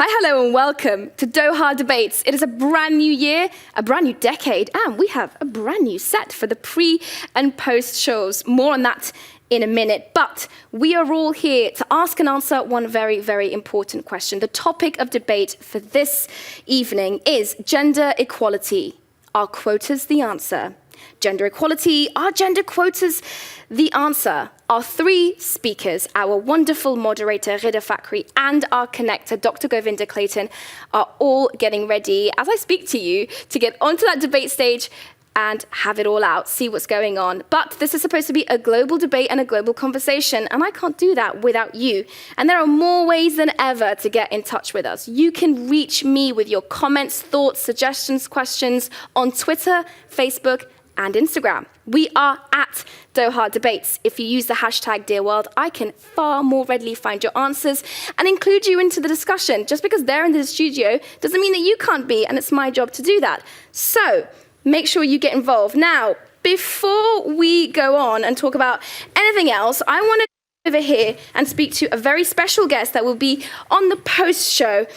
Hi, hello, and welcome to Doha Debates. It is a brand new year, a brand new decade, and we have a brand new set for the pre and post shows. More on that in a minute, but we are all here to ask and answer one very, very important question. The topic of debate for this evening is gender equality. Are quotas the answer? Gender equality, are gender quotas the answer? Our three speakers, our wonderful moderator, Rida Fakri, and our connector, Dr. Govinda Clayton, are all getting ready, as I speak to you, to get onto that debate stage and have it all out, see what's going on. But this is supposed to be a global debate and a global conversation, and I can't do that without you. And there are more ways than ever to get in touch with us. You can reach me with your comments, thoughts, suggestions, questions on Twitter, Facebook, and Instagram. We are at Doha Debates. If you use the hashtag Dear World, I can far more readily find your answers and include you into the discussion. Just because they're in the studio doesn't mean that you can't be, and it's my job to do that. So make sure you get involved. Now, before we go on and talk about anything else, I want to go over here and speak to a very special guest that will be on the post show.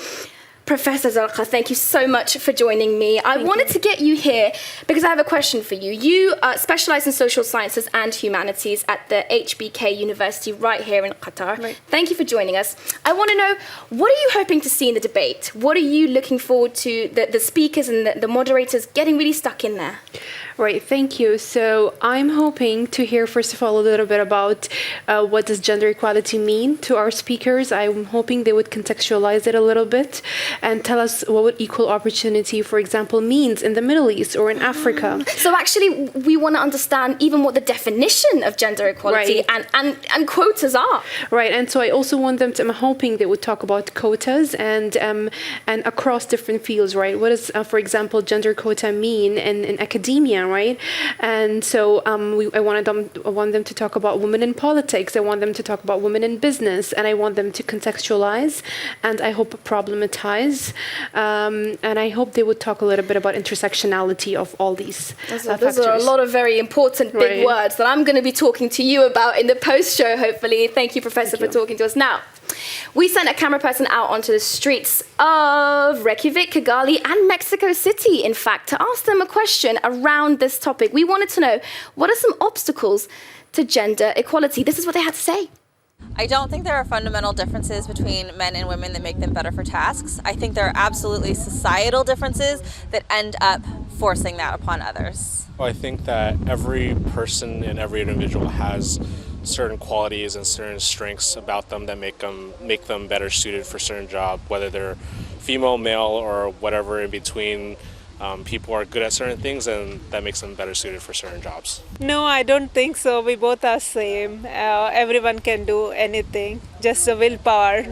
Professor Zarqa, thank you so much for joining me. I wanted to get you here because I have a question for you. You specialize in social sciences and humanities at the HBK University right here in Qatar. Right. Thank you for joining us. I want to know, what are you hoping to see in the debate? What are you looking forward to, the speakers and the moderators getting really stuck in there? Right, thank you. So I'm hoping to hear, first of all, a little bit about what does gender equality mean to our speakers. I'm hoping they would contextualize it a little bit and tell us what equal opportunity, for example, means in the Middle East or in Africa. So actually, we want to understand even what the definition of gender equality and quotas are. Right, and so I also want them to, I'm hoping they would talk about quotas and across different fields, right? What does, for example, gender quota mean in academia, right? And so I want them to talk about women in politics. I want them to talk about women in business, and I want them to contextualize, and I hope problematize, and I hope they would talk a little bit about intersectionality of all these factors. Those are a lot of very important big words that I'm going to be talking to you about in the post show, hopefully. Thank you, Professor, for talking to us. Now, we sent a camera person out onto the streets of Reykjavik, Kigali, and Mexico City, in fact, to ask them a question around this topic. We wanted to know, what are some obstacles to gender equality? This is what they had to say. I don't think there are fundamental differences between men and women that make them better for tasks. I think there are absolutely societal differences that end up forcing that upon others. Well, I think that every person and every individual has certain qualities and certain strengths about them that make them better suited for a certain job, whether they're female, male, or whatever in between. People are good at certain things, and that makes them better suited for certain jobs. No, I don't think so. We both are same. Everyone can do anything, just the willpower.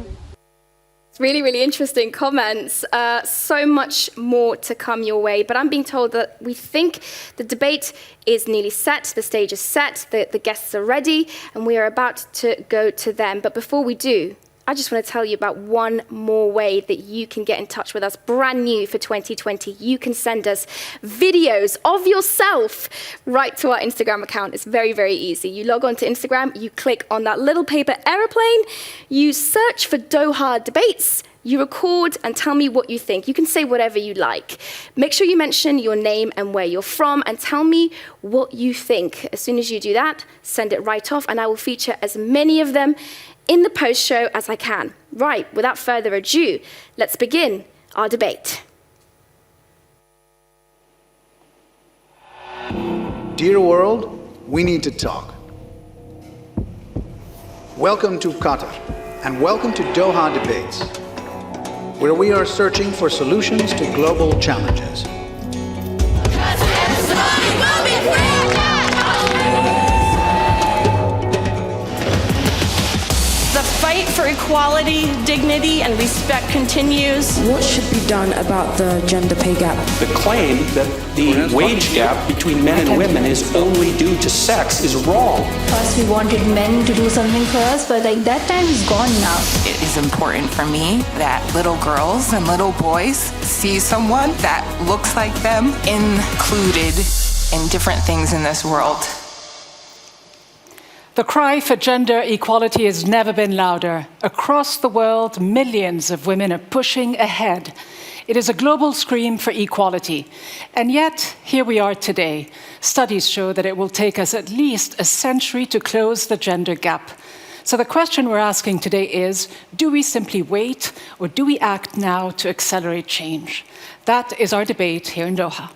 Really, really interesting comments. So much more to come your way. But I'm being told that we think the debate is nearly set. The stage is set. The guests are ready. And we are about to go to them. But before we do, I just want to tell you about one more way that you can get in touch with us. Brand new for 2020. You can send us videos of yourself right to our Instagram account. It's very, very easy. You log on to Instagram, you click on that little paper aeroplane, you search for Doha Debates, you record and tell me what you think. You can say whatever you like. Make sure you mention your name and where you're from and tell me what you think. As soon as you do that, send it right off and I will feature as many of them in the post show as I can. Right, without further ado, let's begin our debate. Dear world, we need to talk. Welcome to Qatar, and welcome to Doha Debates, where we are searching for solutions to global challenges. The fight for equality, dignity, and respect continues. What should be done about the gender pay gap? The claim that the wage gap between men and women is only due to sex is wrong. First we wanted men to do something for us, but that time is gone now. It is important for me that little girls and little boys see someone that looks like them included in different things in this world. The cry for gender equality has never been louder. Across the world, millions of women are pushing ahead. It is a global scream for equality. And yet, here we are today. Studies show that it will take us at least a century to close the gender gap. So the question we're asking today is, do we simply wait, or do we act now to accelerate change? That is our debate here in Doha.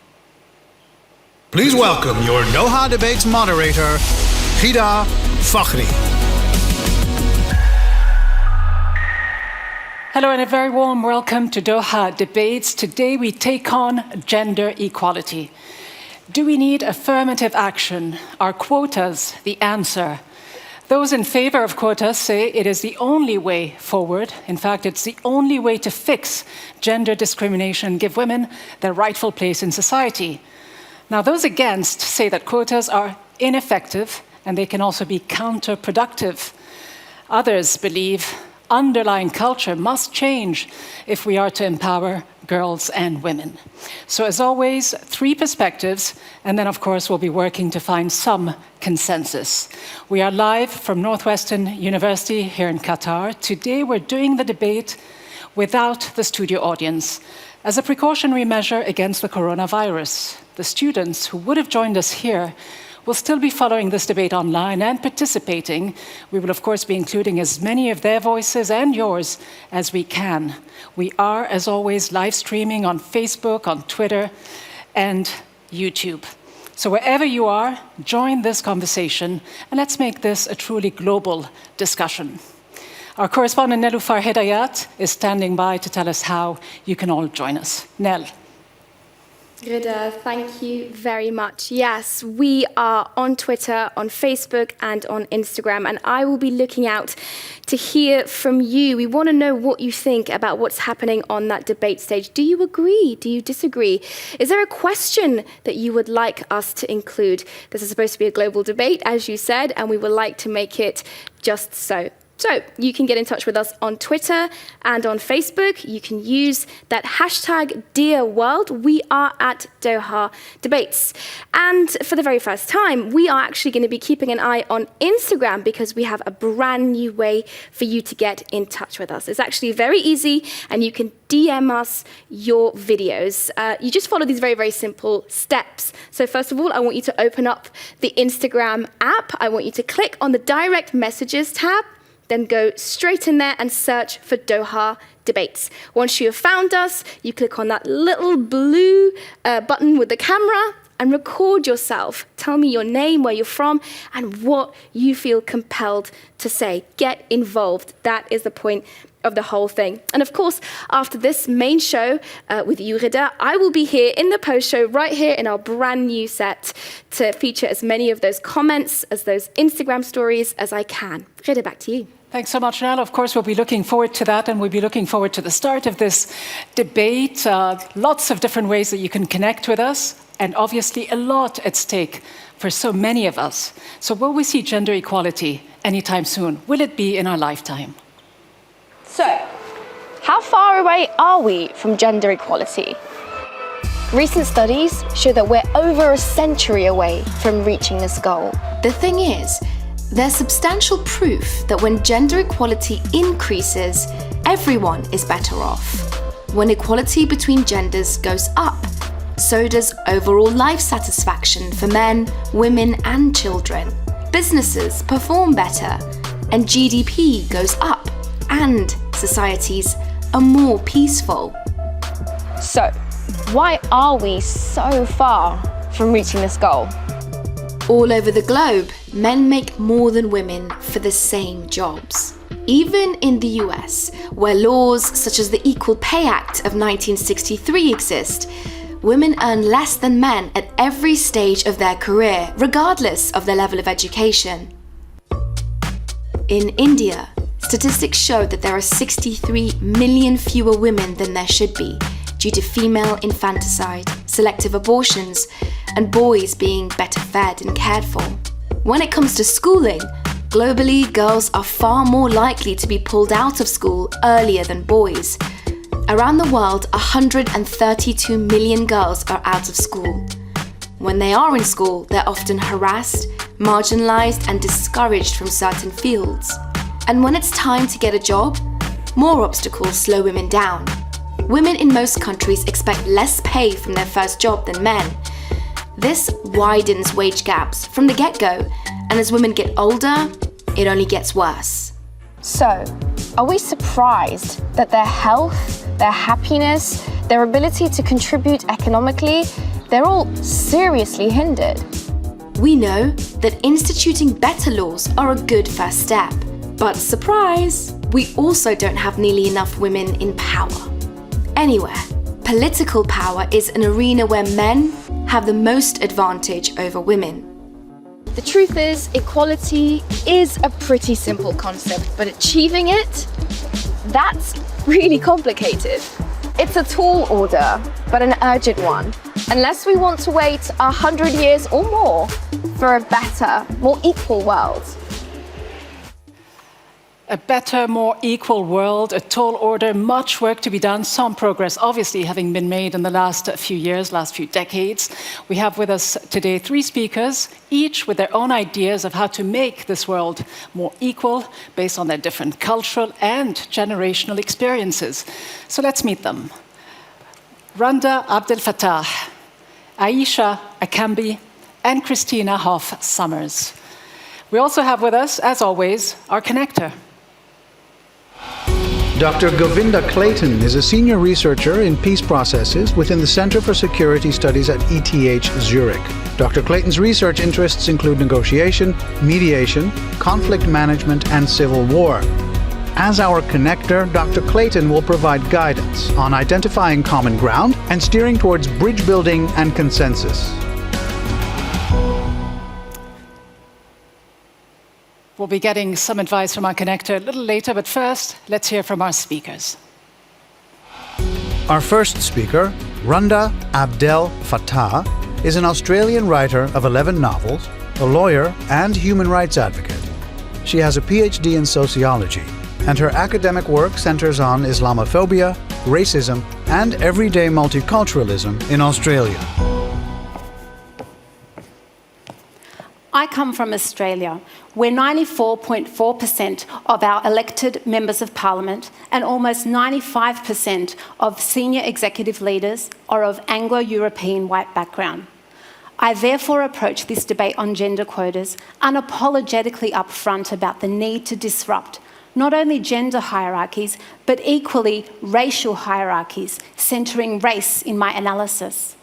Please welcome your Doha Debates moderator, Ghida Fakhri. Hello and a very warm welcome to Doha Debates. Today we take on gender equality. Do we need affirmative action? Are quotas the answer? Those in favor of quotas say it is the only way forward. In fact, it's the only way to fix gender discrimination and give women their rightful place in society. Now, those against say that quotas are ineffective and they can also be counterproductive. Others believe underlying culture must change if we are to empower girls and women. So as always, three perspectives, and then of course we'll be working to find some consensus. We are live from Northwestern University here in Qatar. Today we're doing the debate without the studio audience as a precautionary measure against the coronavirus. The students who would have joined us here will still be following this debate online and participating. We will, of course, be including as many of their voices and yours as we can. We are, as always, live streaming on Facebook, on Twitter, and YouTube. So wherever you are, join this conversation, and let's make this a truly global discussion. Our correspondent, Nelufar is standing by to tell us how you can all join us. Nel. Rida, thank you very much. Yes, we are on Twitter, on Facebook, and on Instagram, and I will be looking out to hear from you. We want to know what you think about what's happening on that debate stage. Do you agree? Do you disagree? Is there a question that you would like us to include? This is supposed to be a global debate, as you said, and we would like to make it just so. So you can get in touch with us on Twitter and on Facebook. You can use that hashtag #DearWorld. We are at Doha Debates. And for the very first time, we are actually going to be keeping an eye on Instagram because we have a brand new way for you to get in touch with us. It's actually very easy, and you can DM us your videos. You just follow these very, very simple steps. So first of all, I want you to open up the Instagram app. I want you to click on the direct messages tab. Then go straight in there and search for Doha Debates. Once you have found us, you click on that little blue button with the camera and record yourself. Tell me your name, where you're from, and what you feel compelled to say. Get involved. That is the point of the whole thing. And of course, after this main show with you, Rida, I will be here in the post show right here in our brand new set to feature as many of those comments, as those Instagram stories as I can. Rida, back to you. Thanks so much, Nell. Of course, we'll be looking forward to that, and we'll be looking forward to the start of this debate. Lots of different ways that you can connect with us, and obviously a lot at stake for so many of us. So will we see gender equality anytime soon? Will it be in our lifetime? So, how far away are we from gender equality? Recent studies show that we're over a century away from reaching this goal. The thing is, there's substantial proof that when gender equality increases, everyone is better off. When equality between genders goes up, so does overall life satisfaction for men, women, and children. Businesses perform better, and GDP goes up, and societies are more peaceful. So, why are we so far from reaching this goal? All over the globe, men make more than women for the same jobs. Even in the US, where laws such as the Equal Pay Act of 1963 exist, women earn less than men at every stage of their career, regardless of their level of education. In India, statistics show that there are 63 million fewer women than there should be due to female infanticide, selective abortions, and boys being better fed and cared for. When it comes to schooling, globally, girls are far more likely to be pulled out of school earlier than boys. Around the world, 132 million girls are out of school. When they are in school, they're often harassed, marginalized and discouraged from certain fields. And when it's time to get a job, more obstacles slow women down. Women in most countries expect less pay from their first job than men. This widens wage gaps from the get-go, and as women get older, it only gets worse. So, are we surprised that their health, their happiness, their ability to contribute economically, they're all seriously hindered? We know that instituting better laws are a good first step. But surprise, we also don't have nearly enough women in power. Anywhere, political power is an arena where men have the most advantage over women. The truth is, equality is a pretty simple concept, but achieving it, that's really complicated. It's a tall order, but an urgent one, unless we want to wait 100 years or more for a better, more equal world. A better, more equal world, a tall order, much work to be done, some progress obviously having been made in the last few years, last few decades. We have with us today 3 speakers, each with their own ideas of how to make this world more equal based on their different cultural and generational experiences. So let's meet them. Randa Abdel-Fattah, Ayishat Akanbi, and Christina Hoff Sommers. We also have with us, as always, our connector. Dr. Govinda Clayton is a senior researcher in peace processes within the Center for Security Studies at ETH Zurich. Dr. Clayton's research interests include negotiation, mediation, conflict management, and civil war. As our connector, Dr. Clayton will provide guidance on identifying common ground and steering towards bridge building and consensus. We'll be getting some advice from our connector a little later, but first, let's hear from our speakers. Our first speaker, Randa Abdel-Fattah, is an Australian writer of 11 novels, a lawyer, and human rights advocate. She has a PhD in sociology, and her academic work centers on Islamophobia, racism, and everyday multiculturalism in Australia. I come from Australia, where 94.4% of our elected members of parliament and almost 95% of senior executive leaders are of Anglo-European white background. I therefore approach this debate on gender quotas unapologetically upfront about the need to disrupt not only gender hierarchies, but equally racial hierarchies, centering race in my analysis.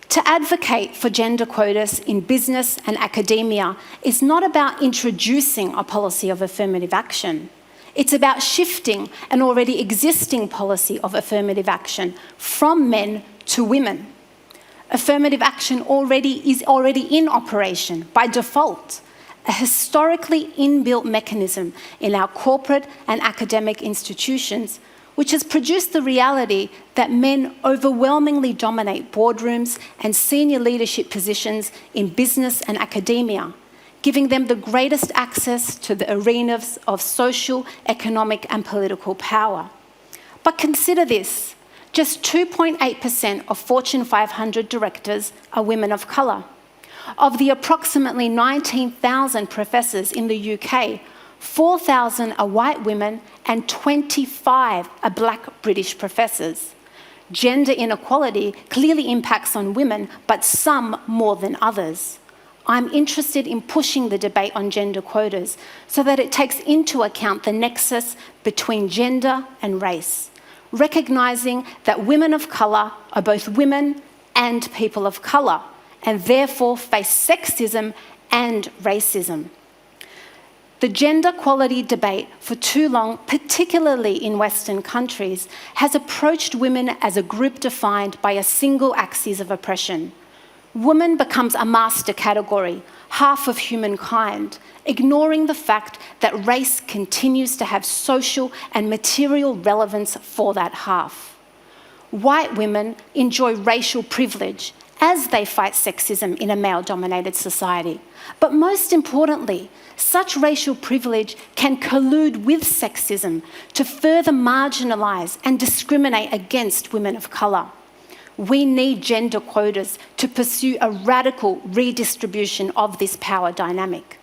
To advocate for gender quotas in business and academia is not about introducing a policy of affirmative action. It's about shifting an already existing policy of affirmative action from men to women. Affirmative action is already in operation by default, a historically inbuilt mechanism in our corporate and academic institutions, which has produced the reality that men overwhelmingly dominate boardrooms and senior leadership positions in business and academia, giving them the greatest access to the arenas of social, economic, and political power. But consider this, just 2.8% of Fortune 500 directors are women of colour. Of the approximately 19,000 professors in the UK, 4,000 are white women and 25 are black British professors. Gender inequality clearly impacts on women, but some more than others. I'm interested in pushing the debate on gender quotas so that it takes into account the nexus between gender and race, recognising that women of colour are both women and people of colour, and therefore face sexism and racism. The gender quality debate for too long, particularly in Western countries, has approached women as a group defined by a single axis of oppression. Woman becomes a master category, half of humankind, ignoring the fact that race continues to have social and material relevance for that half. White women enjoy racial privilege as they fight sexism in a male-dominated society. But most importantly, such racial privilege can collude with sexism to further marginalise and discriminate against women of colour. we need gender quotas to pursue a radical redistribution of this power dynamic.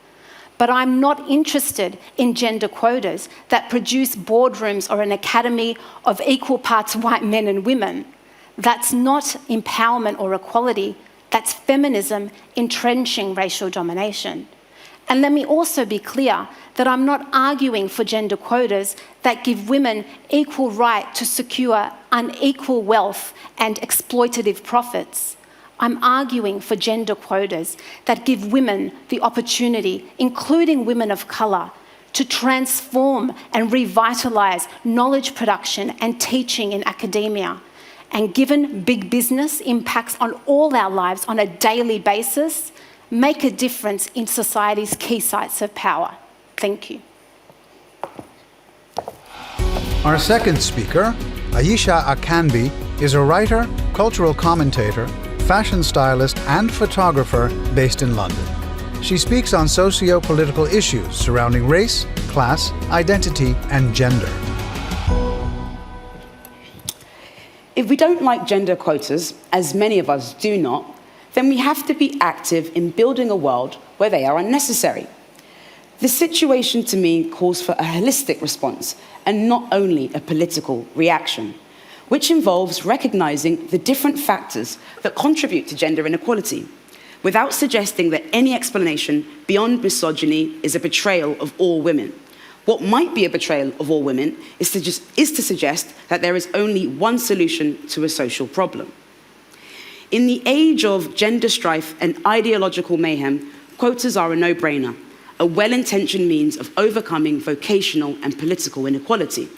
But I'm not interested in gender quotas that produce boardrooms or an academy of equal parts white men and women. That's not empowerment or equality, that's feminism entrenching racial domination. And let me also be clear that I'm not arguing for gender quotas that give women equal right to secure unequal wealth and exploitative profits. I'm arguing for gender quotas that give women the opportunity, including women of colour, to transform and revitalise knowledge production and teaching in academia. And given big business impacts on all our lives on a daily basis, make a difference in society's key sites of power. Thank you. Our second speaker, Ayishat Akanbi, is a writer, cultural commentator, fashion stylist and photographer based in London. She speaks on socio-political issues surrounding race, class, identity and gender. If we don't like gender quotas, as many of us do not, then we have to be active in building a world where they are unnecessary. The situation to me calls for a holistic response and not only a political reaction, which involves recognizing the different factors that contribute to gender inequality, without suggesting that any explanation beyond misogyny is a betrayal of all women. What might be a betrayal of all women is to suggest that there is only one solution to a social problem. In the age of gender strife and ideological mayhem, quotas are a no-brainer, a well-intentioned means of overcoming vocational and political inequality.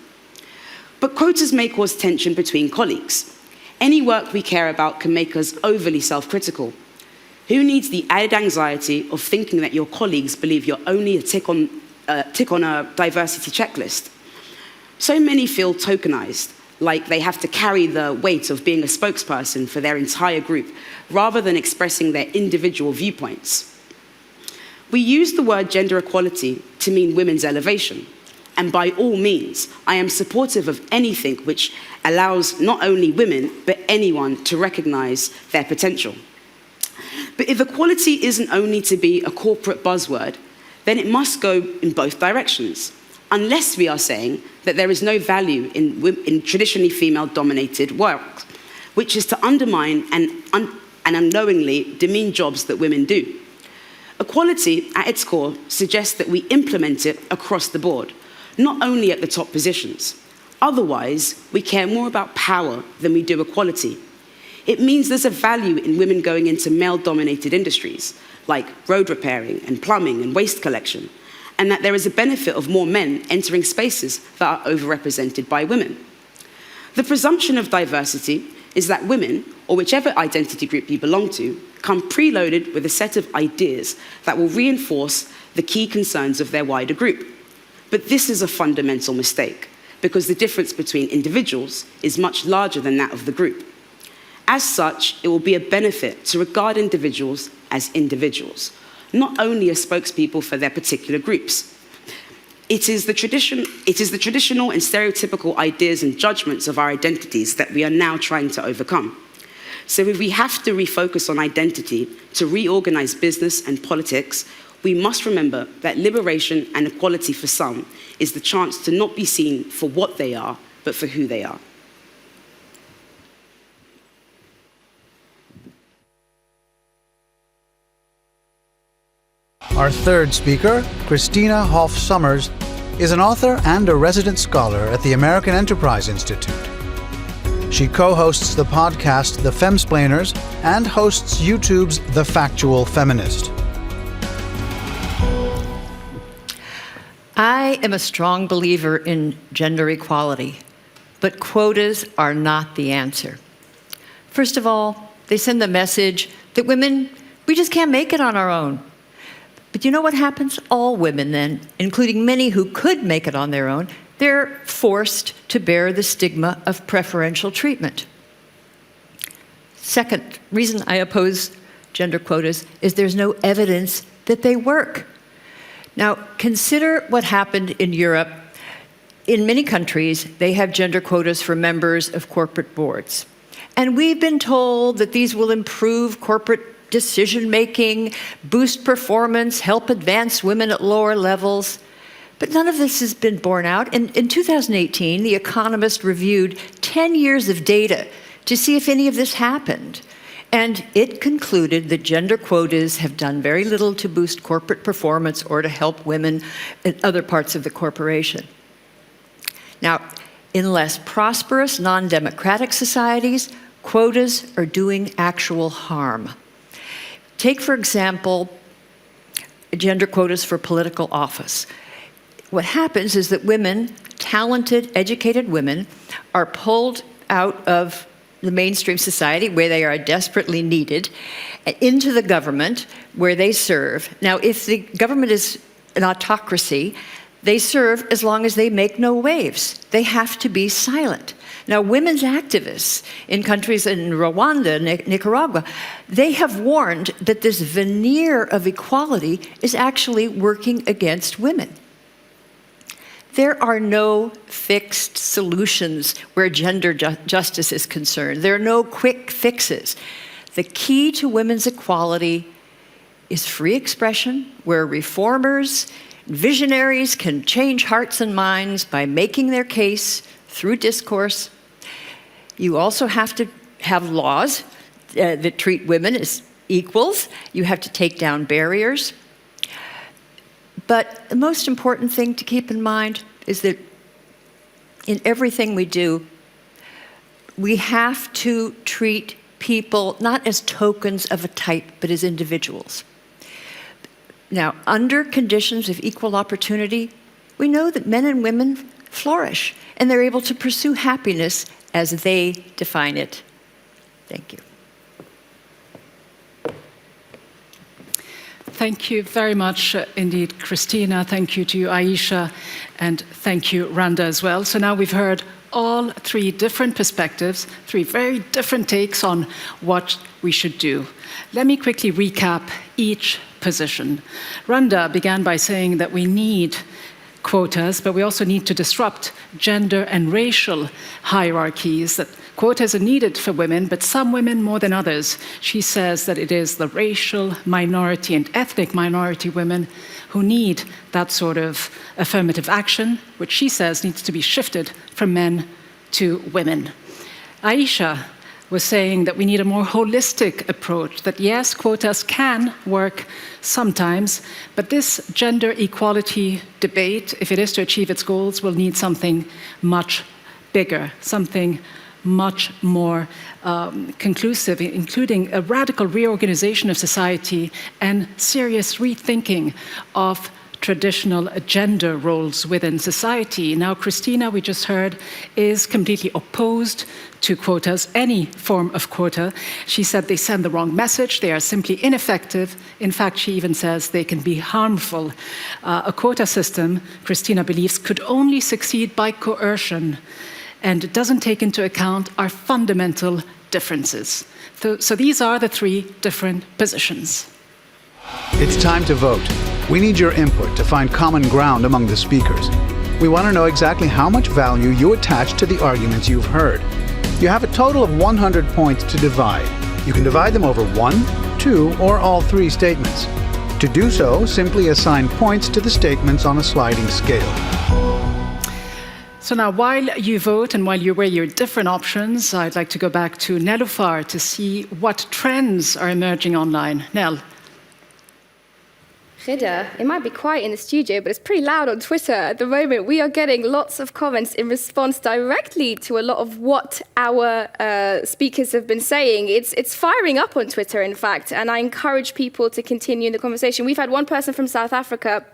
But quotas may cause tension between colleagues. Any work we care about can make us overly self-critical. Who needs the added anxiety of thinking that your colleagues believe you're only a tick on a diversity checklist? So many feel tokenized, like they have to carry the weight of being a spokesperson for their entire group, rather than expressing their individual viewpoints. We use the word gender equality to mean women's elevation, and by all means, I am supportive of anything which allows not only women, but anyone to recognize their potential. But if equality isn't only to be a corporate buzzword, then it must go in both directions, unless we are saying that there is no value in traditionally female-dominated work, which is to undermine and unknowingly demean jobs that women do. Equality, at its core, suggests that we implement it across the board, not only at the top positions. Otherwise, we care more about power than we do equality. It means there's a value in women going into male-dominated industries, like road repairing and plumbing and waste collection, and that there is a benefit of more men entering spaces that are overrepresented by women. The presumption of diversity is that women, or whichever identity group you belong to, come preloaded with a set of ideas that will reinforce the key concerns of their wider group. But this is a fundamental mistake, because the difference between individuals is much larger than that of the group. As such, it will be a benefit to regard individuals as individuals, not only as spokespeople for their particular groups. It is the traditional and stereotypical ideas and judgments of our identities that we are now trying to overcome. So if we have to refocus on identity to reorganize business and politics, we must remember that liberation and equality for some is the chance to not be seen for what they are, but for who they are. Our third speaker, Christina Hoff Sommers, is an author and a resident scholar at the American Enterprise Institute. She co-hosts the podcast The Femsplainers and hosts YouTube's The Factual Feminist. I am a strong believer in gender equality, but quotas are not the answer. First of all, they send the message that women, we just can't make it on our own. But you know what happens? All women then, including many who could make it on their own, they're forced to bear the stigma of preferential treatment. Second reason I oppose gender quotas is there's no evidence that they work. Now, consider what happened in Europe. In many countries, they have gender quotas for members of corporate boards. And we've been told that these will improve corporate decision-making, boost performance, help advance women at lower levels. But none of this has been borne out. In 2018, The Economist reviewed 10 years of data to see if any of this happened. And it concluded that gender quotas have done very little to boost corporate performance or to help women in other parts of the corporation. Now, in less prosperous, non-democratic societies, quotas are doing actual harm. Take, for example, gender quotas for political office. What happens is that women, talented, educated women, are pulled out of the mainstream society, where they are desperately needed, into the government, where they serve. Now, if the government is an autocracy, they serve as long as they make no waves. They have to be silent. Now, women's activists in countries in Rwanda, Nicaragua, they have warned that this veneer of equality is actually working against women. There are no fixed solutions where gender justice is concerned. There are no quick fixes. The key to women's equality is free expression, where reformers, visionaries can change hearts and minds by making their case through discourse. You also have to have laws that treat women as equals. You have to take down barriers. But the most important thing to keep in mind is that in everything we do, we have to treat people not as tokens of a type, but as individuals. Now, under conditions of equal opportunity, we know that men and women flourish, and they're able to pursue happiness as they define it. Thank you. Thank you very much indeed, Christina. Thank you to you, Ayisha, and thank you, Randa, as well. So now we've heard all three different perspectives, three very different takes on what we should do. Let me quickly recap each position. Randa began by saying that we need quotas, but we also need to disrupt gender and racial hierarchies, that quotas are needed for women, but some women more than others. She says that it is the racial minority and ethnic minority women who need that sort of affirmative action, which she says needs to be shifted from men to women. Ayisha was saying that we need a more holistic approach, that yes, quotas can work sometimes, but this gender equality debate, if it is to achieve its goals, will need something much bigger, something much more conclusive, including a radical reorganization of society and serious rethinking of traditional gender roles within society. Now, Christina, we just heard, is completely opposed to quotas, any form of quota. She said they send the wrong message, they are simply ineffective. In fact, she even says they can be harmful. A quota system, Christina believes, could only succeed by coercion, and it doesn't take into account our fundamental differences. So these are the three different positions. It's time to vote. We need your input to find common ground among the speakers. We want to know exactly how much value you attach to the arguments you've heard. You have a total of 100 points to divide. You can divide them over 1, 2, or all 3 statements. To do so, simply assign points to the statements on a sliding scale. So now, while you vote and while you weigh your different options, I'd like to go back to Nelufar to see what trends are emerging online. Nel. Rida, it might be quiet in the studio, but it's pretty loud on Twitter at the moment. We are getting lots of comments in response directly to a lot of what our speakers have been saying. It's firing up on Twitter, in fact, and I encourage people to continue in the conversation. We've had one person from South Africa,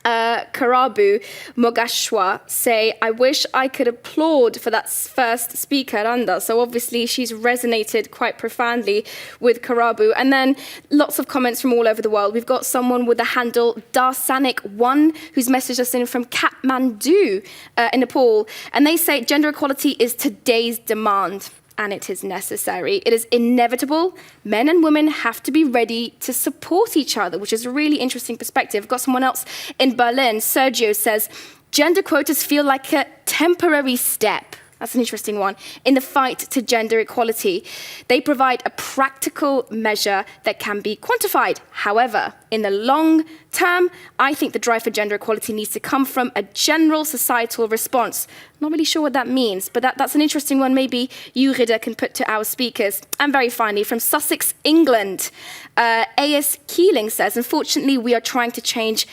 Karabu Mogashwa, say, I wish I could applaud for that first speaker, Randa. So obviously she's resonated quite profoundly with Karabu. And then lots of comments from all over the world. We've got someone with the handle Darsanic1 who's messaged us in from Kathmandu in Nepal. And they say gender equality is today's demand. And it is necessary. It is inevitable. Men and women have to be ready to support each other, which is a really interesting perspective. I've got someone else in Berlin. Sergio says, gender quotas feel like a temporary step. That's an interesting one. In the fight to gender equality, they provide a practical measure that can be quantified. However, in the long term, I think the drive for gender equality needs to come from a general societal response. Not really sure what that means, but that's an interesting one maybe you, Rida, can put to our speakers. And very finally, from Sussex, England, A.S. Keeling says, unfortunately, we are trying to change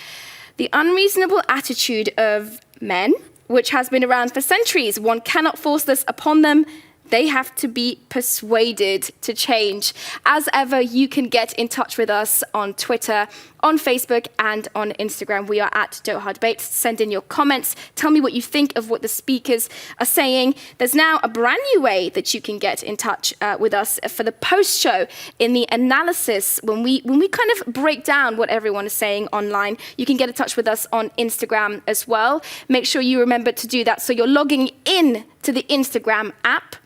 the unreasonable attitude of men, which has been around for centuries. One cannot force this upon them. They have to be persuaded to change. As ever, you can get in touch with us on Twitter, on Facebook, and on Instagram. We are at Doha Debates. Send in your comments. Tell me what you think of what the speakers are saying. There's now a brand new way that you can get in touch with us for the post-show in the analysis. When we kind of break down what everyone is saying online, you can get in touch with us on Instagram as well. Make sure you remember to do that. So you're logging in to the Instagram app,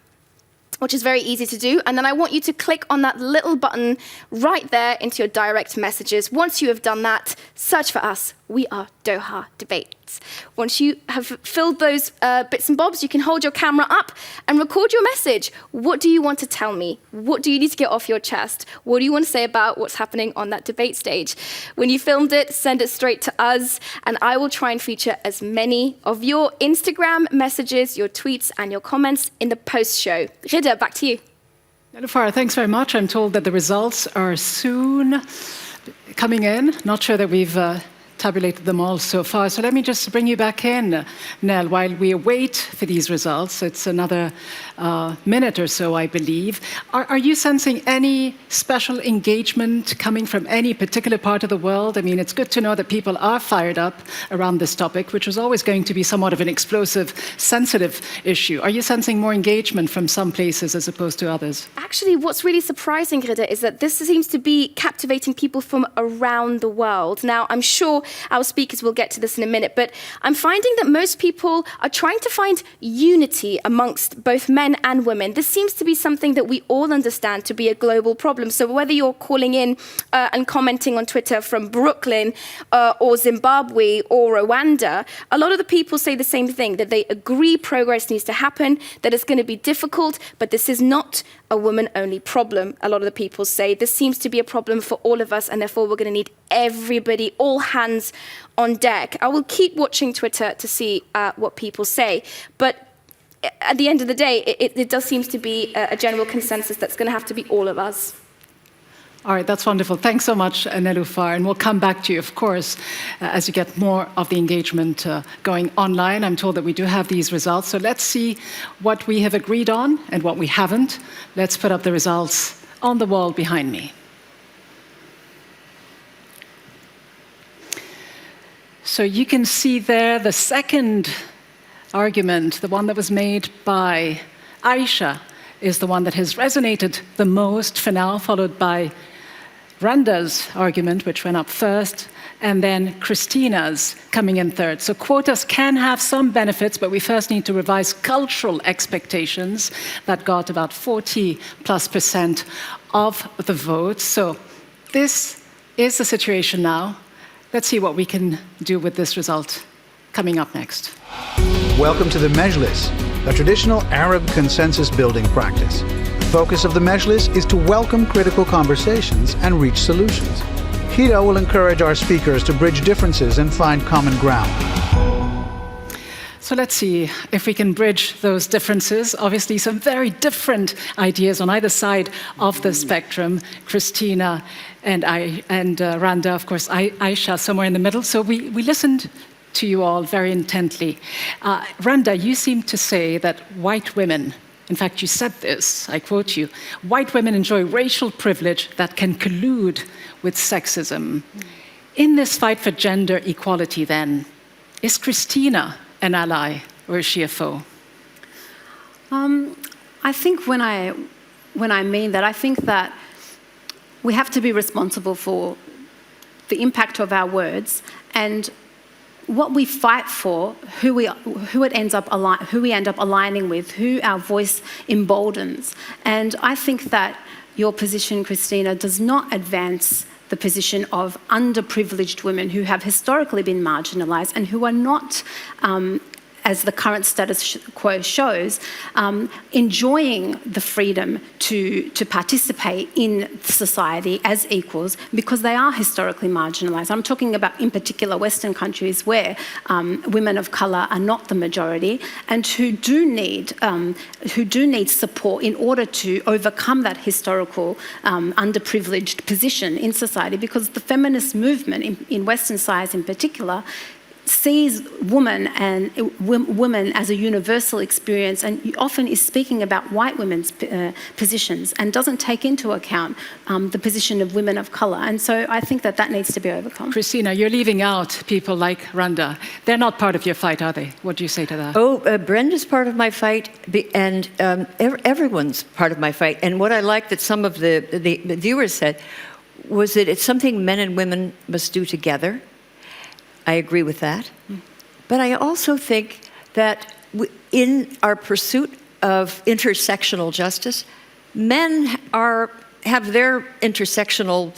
which is very easy to do. And then I want you to click on that little button right there into your direct messages. Once you have done that, search for us. We are Doha Debates. Once you have filled those bits and bobs, you can hold your camera up and record your message. What do you want to tell me? What do you need to get off your chest? What do you want to say about what's happening on that debate stage? When you filmed it, send it straight to us, and I will try and feature as many of your Instagram messages, your tweets, and your comments in the post-show. Rida, back to you. Nelufar, thanks very much. I'm told that the results are soon coming in. Not sure that we've tabulated them all so far. So let me just bring you back in, Nell, while we wait for these results. It's another minute or so, I believe. Are you sensing any special engagement coming from any particular part of the world? I mean, it's good to know that people are fired up around this topic, which is always going to be somewhat of an explosive, sensitive issue. Are you sensing more engagement from some places as opposed to others? Actually, what's really surprising, Rida, is that this seems to be captivating people from around the world. Now, I'm sure our speakers will get to this in a minute, but I'm finding that most people are trying to find unity amongst both men and women. This seems to be something that we all understand to be a global problem. So whether you're calling in and commenting on Twitter from Brooklyn or Zimbabwe or Rwanda, a lot of the people say the same thing, that they agree progress needs to happen, that it's going to be difficult, but this is not a woman-only problem. A lot of the people say this seems to be a problem for all of us, and therefore we're going to need everybody, all hands on deck. I will keep watching Twitter to see what people say, but at the end of the day, it does seem to be a general consensus that's going to have to be all of us. All right, that's wonderful. Thanks so much, Nelufar. And we'll come back to you, of course, as you get more of the engagement going online. I'm told that we do have these results. So let's see what we have agreed on and what we haven't. Let's put up the results on the wall behind me. So you can see there the second argument, the one that was made by Aisha, is the one that has resonated the most for now, followed by Randa's argument, which went up first, and then Christina's coming in third. So quotas can have some benefits, but we first need to revise cultural expectations. That got about 40+% of the vote. So this is the situation now. Let's see what we can do with this result coming up next. Welcome to the Majlis, a traditional Arab consensus-building practice. The focus of the Majlis is to welcome critical conversations and reach solutions. Hida will encourage our speakers to bridge differences and find common ground. So let's see if we can bridge those differences. Obviously, some very different ideas on either side of the spectrum. Christina and Randa, of course, Aisha somewhere in the middle. So we listened to you all very intently. Randa, you seem to say that white women, in fact, you said this, I quote you, white women enjoy racial privilege that can collude with sexism. In this fight for gender equality, then, is Christina an ally or is she a foe? I think when I mean that, I think that we have to be responsible for the impact of our words and what we fight for, who we end up aligning with, who our voice emboldens. And I think that your position, Christina, does not advance the position of underprivileged women who have historically been marginalised and who are not as the current status quo shows, enjoying the freedom to participate in society as equals because they are historically marginalised. I'm talking about, in particular, Western countries where women of colour are not the majority and who do need support in order to overcome that historical underprivileged position in society, because the feminist movement in Western science in particular sees women as a universal experience and often is speaking about white women's positions and doesn't take into account the position of women of colour. And so I think that needs to be overcome. Christina, you're leaving out people like Randa. They're not part of your fight, are they? What do you say to that? Oh, Brenda's part of my fight, and everyone's part of my fight. And what I like that some of the viewers said was that it's something men and women must do together. I agree with that. But I also think that in our pursuit of intersectional justice, men have their intersectional,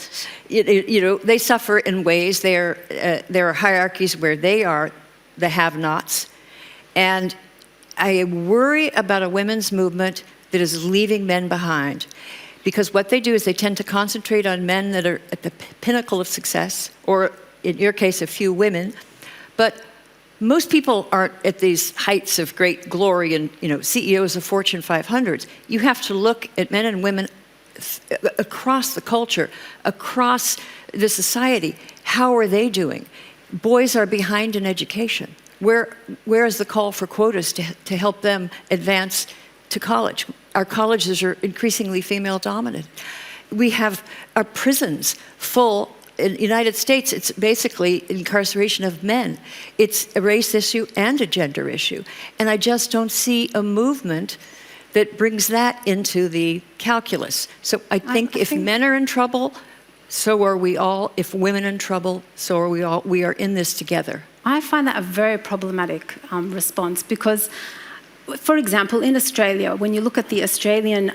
they suffer in ways. There are hierarchies where they are the have-nots. And I worry about a women's movement that is leaving men behind. Because what they do is they tend to concentrate on men that are at the pinnacle of success, or in your case, a few women, but most people aren't at these heights of great glory and, CEOs of Fortune 500s. You have to look at men and women across the culture, across the society. How are they doing? Boys are behind in education. Where is the call for quotas to help them advance to college? Our colleges are increasingly female-dominant. We have our prisons full. In the United States, it's basically incarceration of men. It's a race issue and a gender issue. And I just don't see a movement that brings that into the calculus. So I think if men are in trouble, so are we all. If women are in trouble, so are we all. We are in this together. I find that a very problematic response because, for example, in Australia, when you look at the Australian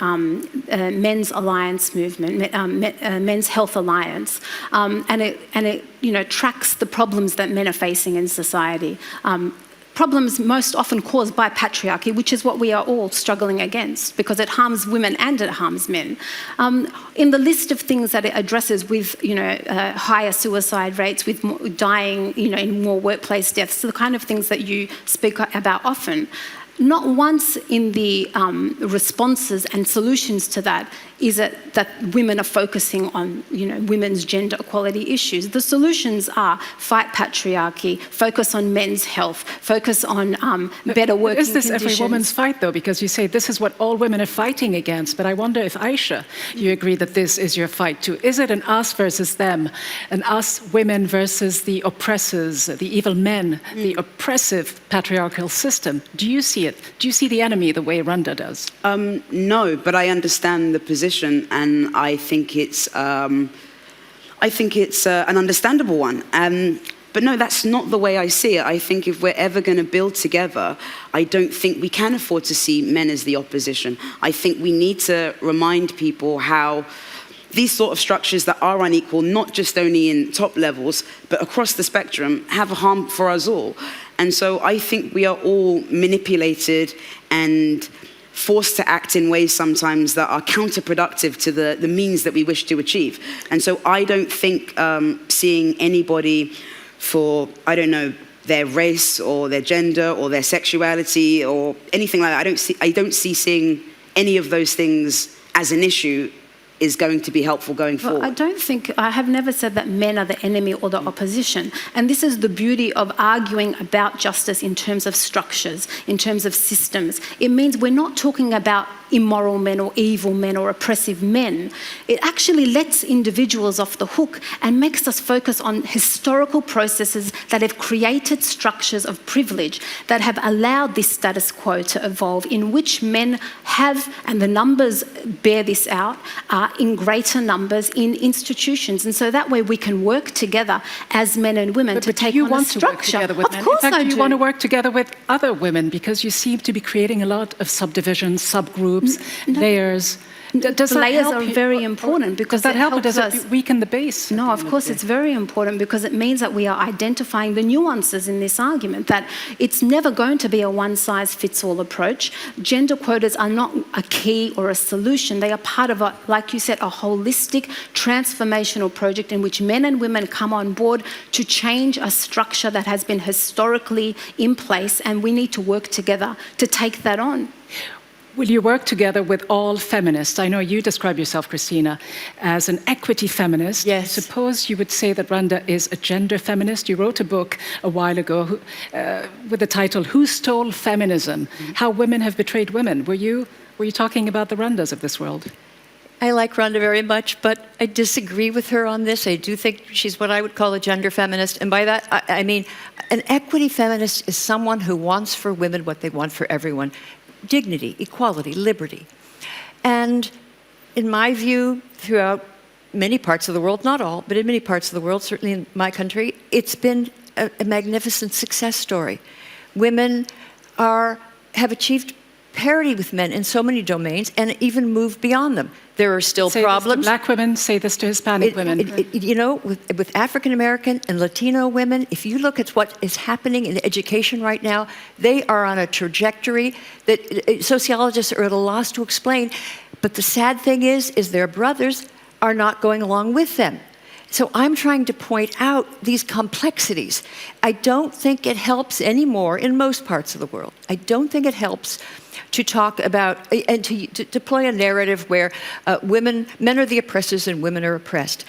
Men's Alliance movement, Men's Health Alliance, and it tracks the problems that men are facing in society. Problems most often caused by patriarchy, which is what we are all struggling against because it harms women and it harms men. In the list of things that it addresses with, higher suicide rates, with dying, in more workplace deaths, the kind of things that you speak about often, not once in the responses and solutions to that is it that women are focusing on, women's gender equality issues. The solutions are fight patriarchy, focus on men's health, focus on better working conditions. Is this every woman's fight, though? Because you say this is what all women are fighting against, but I wonder if, Ayisha, you agree that this is your fight too. Is it an us versus them, an us women versus the oppressors, the evil men, the oppressive patriarchal system? Do you see it? Do you see the enemy the way Randa does? No, but I understand the position, and I think it's an understandable one. But no, that's not the way I see it. I think if we're ever going to build together, I don't think we can afford to see men as the opposition. I think we need to remind people how these sort of structures that are unequal, not just only in top levels, but across the spectrum, have a harm for us all. And so I think we are all manipulated and forced to act in ways sometimes that are counterproductive to the means that we wish to achieve. And so I don't think seeing anybody for, their race or their gender or their sexuality or anything like that, I don't see seeing any of those things as an issue is going to be helpful going forward. I have never said that men are the enemy or the opposition. And this is the beauty of arguing about justice in terms of structures, in terms of systems. It means we're not talking about immoral men or evil men or oppressive men. It actually lets individuals off the hook and makes us focus on historical processes that have created structures of privilege that have allowed this status quo to evolve, in which men have, and the numbers bear this out, are in greater numbers in institutions. And so that way we can work together as men and women to take on a structure. Of course I do. You want to work together with other women because you seem to be creating a lot of subdivisions, subgroups, groups, layers. Does that layers help are you? very important because Does that help or helps does us. it weaken the base? No, of course it's very important because it means that we are identifying the nuances in this argument, that it's never going to be a one-size-fits-all approach. Gender quotas are not a key or a solution. They are part of, like you said, a holistic transformational project in which men and women come on board to change a structure that has been historically in place, and we need to work together to take that on. Will you work together with all feminists? I know you describe yourself, Christina, as an equity feminist. Yes. Suppose you would say that Randa is a gender feminist. You wrote a book a while ago with the title, Who Stole Feminism? How Women Have Betrayed Women. Were you talking about the Randas of this world? I like Randa very much, but I disagree with her on this. I do think she's what I would call a gender feminist. And by that, I mean, an equity feminist is someone who wants for women what they want for everyone. Dignity, equality, liberty. And in my view, throughout many parts of the world, not all, but in many parts of the world, certainly in my country, it's been a magnificent success story. Women have achieved parity with men in so many domains and even moved beyond them. There are still problems. This to black women, say this to Hispanic women. You know, with African American and Latino women, if you look at what is happening in education right now, they are on a trajectory that sociologists are at a loss to explain. But the sad thing is their brothers are not going along with them. So I'm trying to point out these complexities. I don't think it helps anymore in most parts of the world. I don't think it helps to talk about and to deploy a narrative where men are the oppressors and women are oppressed.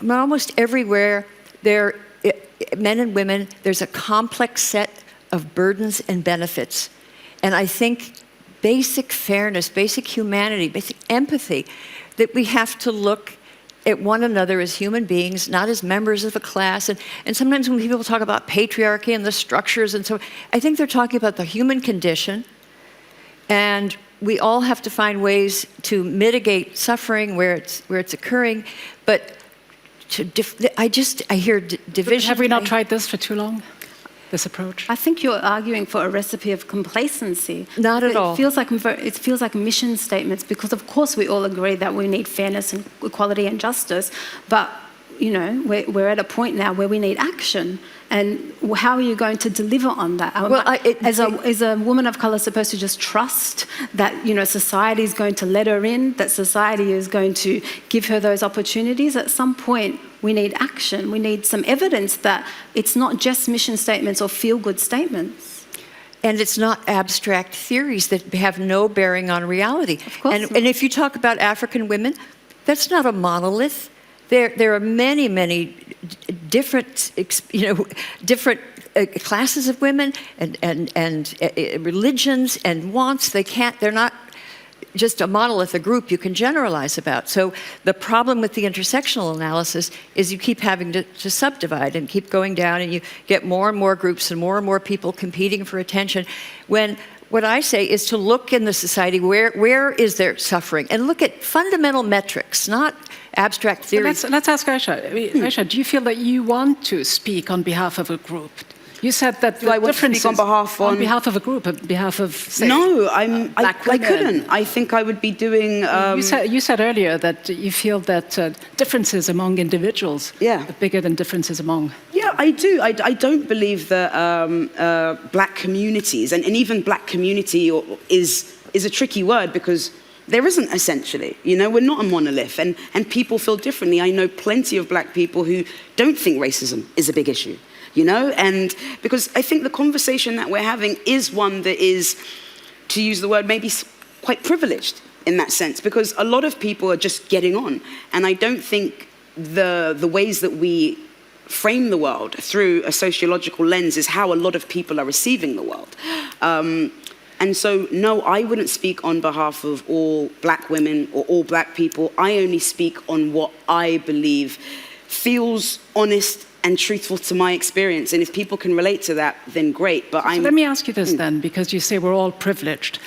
Almost everywhere, men and women, there's a complex set of burdens and benefits. And I think basic fairness, basic humanity, basic empathy, that we have to look at one another as human beings, not as members of a class. And sometimes when people talk about patriarchy and the structures and so, I think they're talking about the human condition. And we all have to find ways to mitigate suffering where it's occurring. But I hear division. Have we not tried this for too long? This approach? I think you're arguing for a recipe of complacency. Not at all. It feels like mission statements because, of course, we all agree that we need fairness and equality and justice. But, you know, we're at a point now where we need action. And how are you going to deliver on that? Well, is a woman of color supposed to just trust that, you know, society is going to let her in, that society is going to give her those opportunities? At some point, we need action. We need some evidence that it's not just mission statements or feel-good statements. And it's not abstract theories that have no bearing on reality. Of course. And if you talk about African women, that's not a monolith. There are many, many different, different classes of women and religions and wants. They're not just a monolith, a group you can generalize about. So the problem with the intersectional analysis is you keep having to subdivide and keep going down, and you get more and more groups and more people competing for attention. When what I say is to look in the society where is there suffering, and look at fundamental metrics, not abstract theories. So let's ask Ayishat. Ayishat, do you feel that you want to speak on behalf of a group? You said that do I want to speak on behalf of a group, on behalf of, say, no, I couldn't. I think I would be doing. You said earlier that you feel that differences among individuals are bigger than differences among. Yeah, I do. I don't believe that black communities and even black community is a tricky word because there isn't essentially. You know, we're not a monolith, and people feel differently. I know plenty of black people who don't think racism is a big issue. You know, and because I think the conversation that we're having is one that is, to use the word, maybe quite privileged in that sense, because a lot of people are just getting on. And I don't think the ways that we frame the world through a sociological lens is how a lot of people are receiving the world. And so, no, I wouldn't speak on behalf of all black women or all black people. I only speak on what I believe feels honest and truthful to my experience. And if people can relate to that, then great. But let me ask you this then, because you say we're all privileged.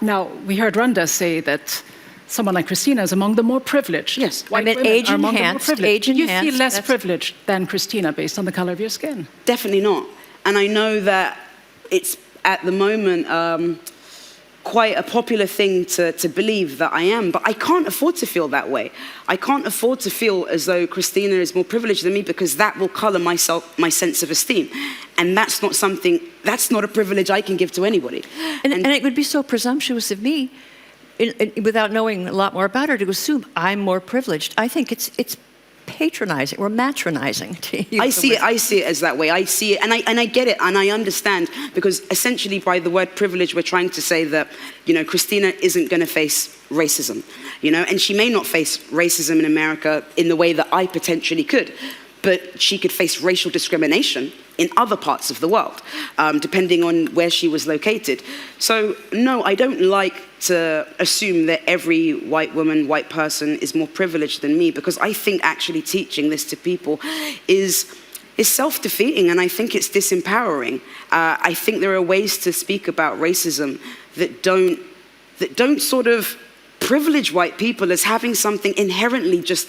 Now, we heard Randa say that someone like Christina is among the more privileged. Yes. White women are among the more privileged. Do you feel less privileged than Christina based on the color of your skin? Definitely not. And I know that it's, at the moment, quite a popular thing to believe that I am, but I can't afford to feel that way. I can't afford to feel as though Christina is more privileged than me, because that will color my sense of esteem. And that's not a privilege I can give to anybody. And it would be so presumptuous of me, without knowing a lot more about her, to assume I'm more privileged. I think it's patronizing or matronizing to use I see it as that way. I see it, and I get it, and I understand, because essentially by the word privilege, we're trying to say that, Christina isn't going to face racism, and she may not face racism in America in the way that I potentially could, but she could face racial discrimination in other parts of the world, depending on where she was located. So no, I don't like to assume that every white woman, white person is more privileged than me, because I think actually teaching this to people is self-defeating, and I think it's disempowering. I think there are ways to speak about racism that don't sort of privilege white people as having something inherently just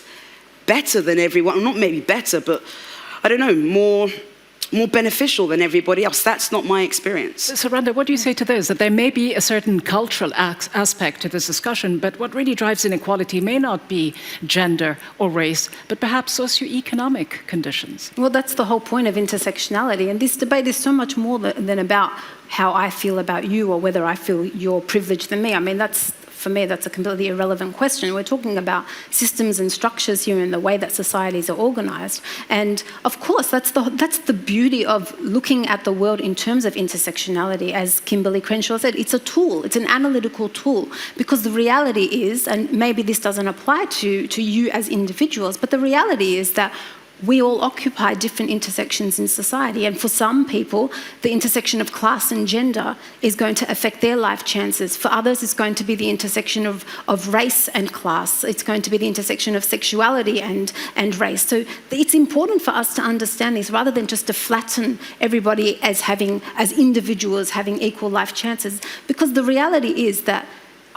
better than everyone. Not maybe better, but I don't know, more beneficial than everybody else. That's not my experience. So Randa, what do you say to this? That there may be a certain cultural aspect to this discussion, but what really drives inequality may not be gender or race, but perhaps socioeconomic conditions. Well, that's the whole point of intersectionality. And this debate is so much more than about how I feel about you or whether I feel you're privileged than me. I mean, for me, that's a completely irrelevant question. We're talking about systems and structures here and the way that societies are organised. And of course, that's the beauty of looking at the world in terms of intersectionality. As Kimberly Crenshaw said, it's a tool, it's an analytical tool, because the reality is, and maybe this doesn't apply to you as individuals, but the reality is that we all occupy different intersections in society, and for some people, the intersection of class and gender is going to affect their life chances. For others, it's going to be the intersection of race and class. It's going to be the intersection of sexuality and race. So it's important for us to understand this, rather than just to flatten everybody as individuals having equal life chances, because the reality is that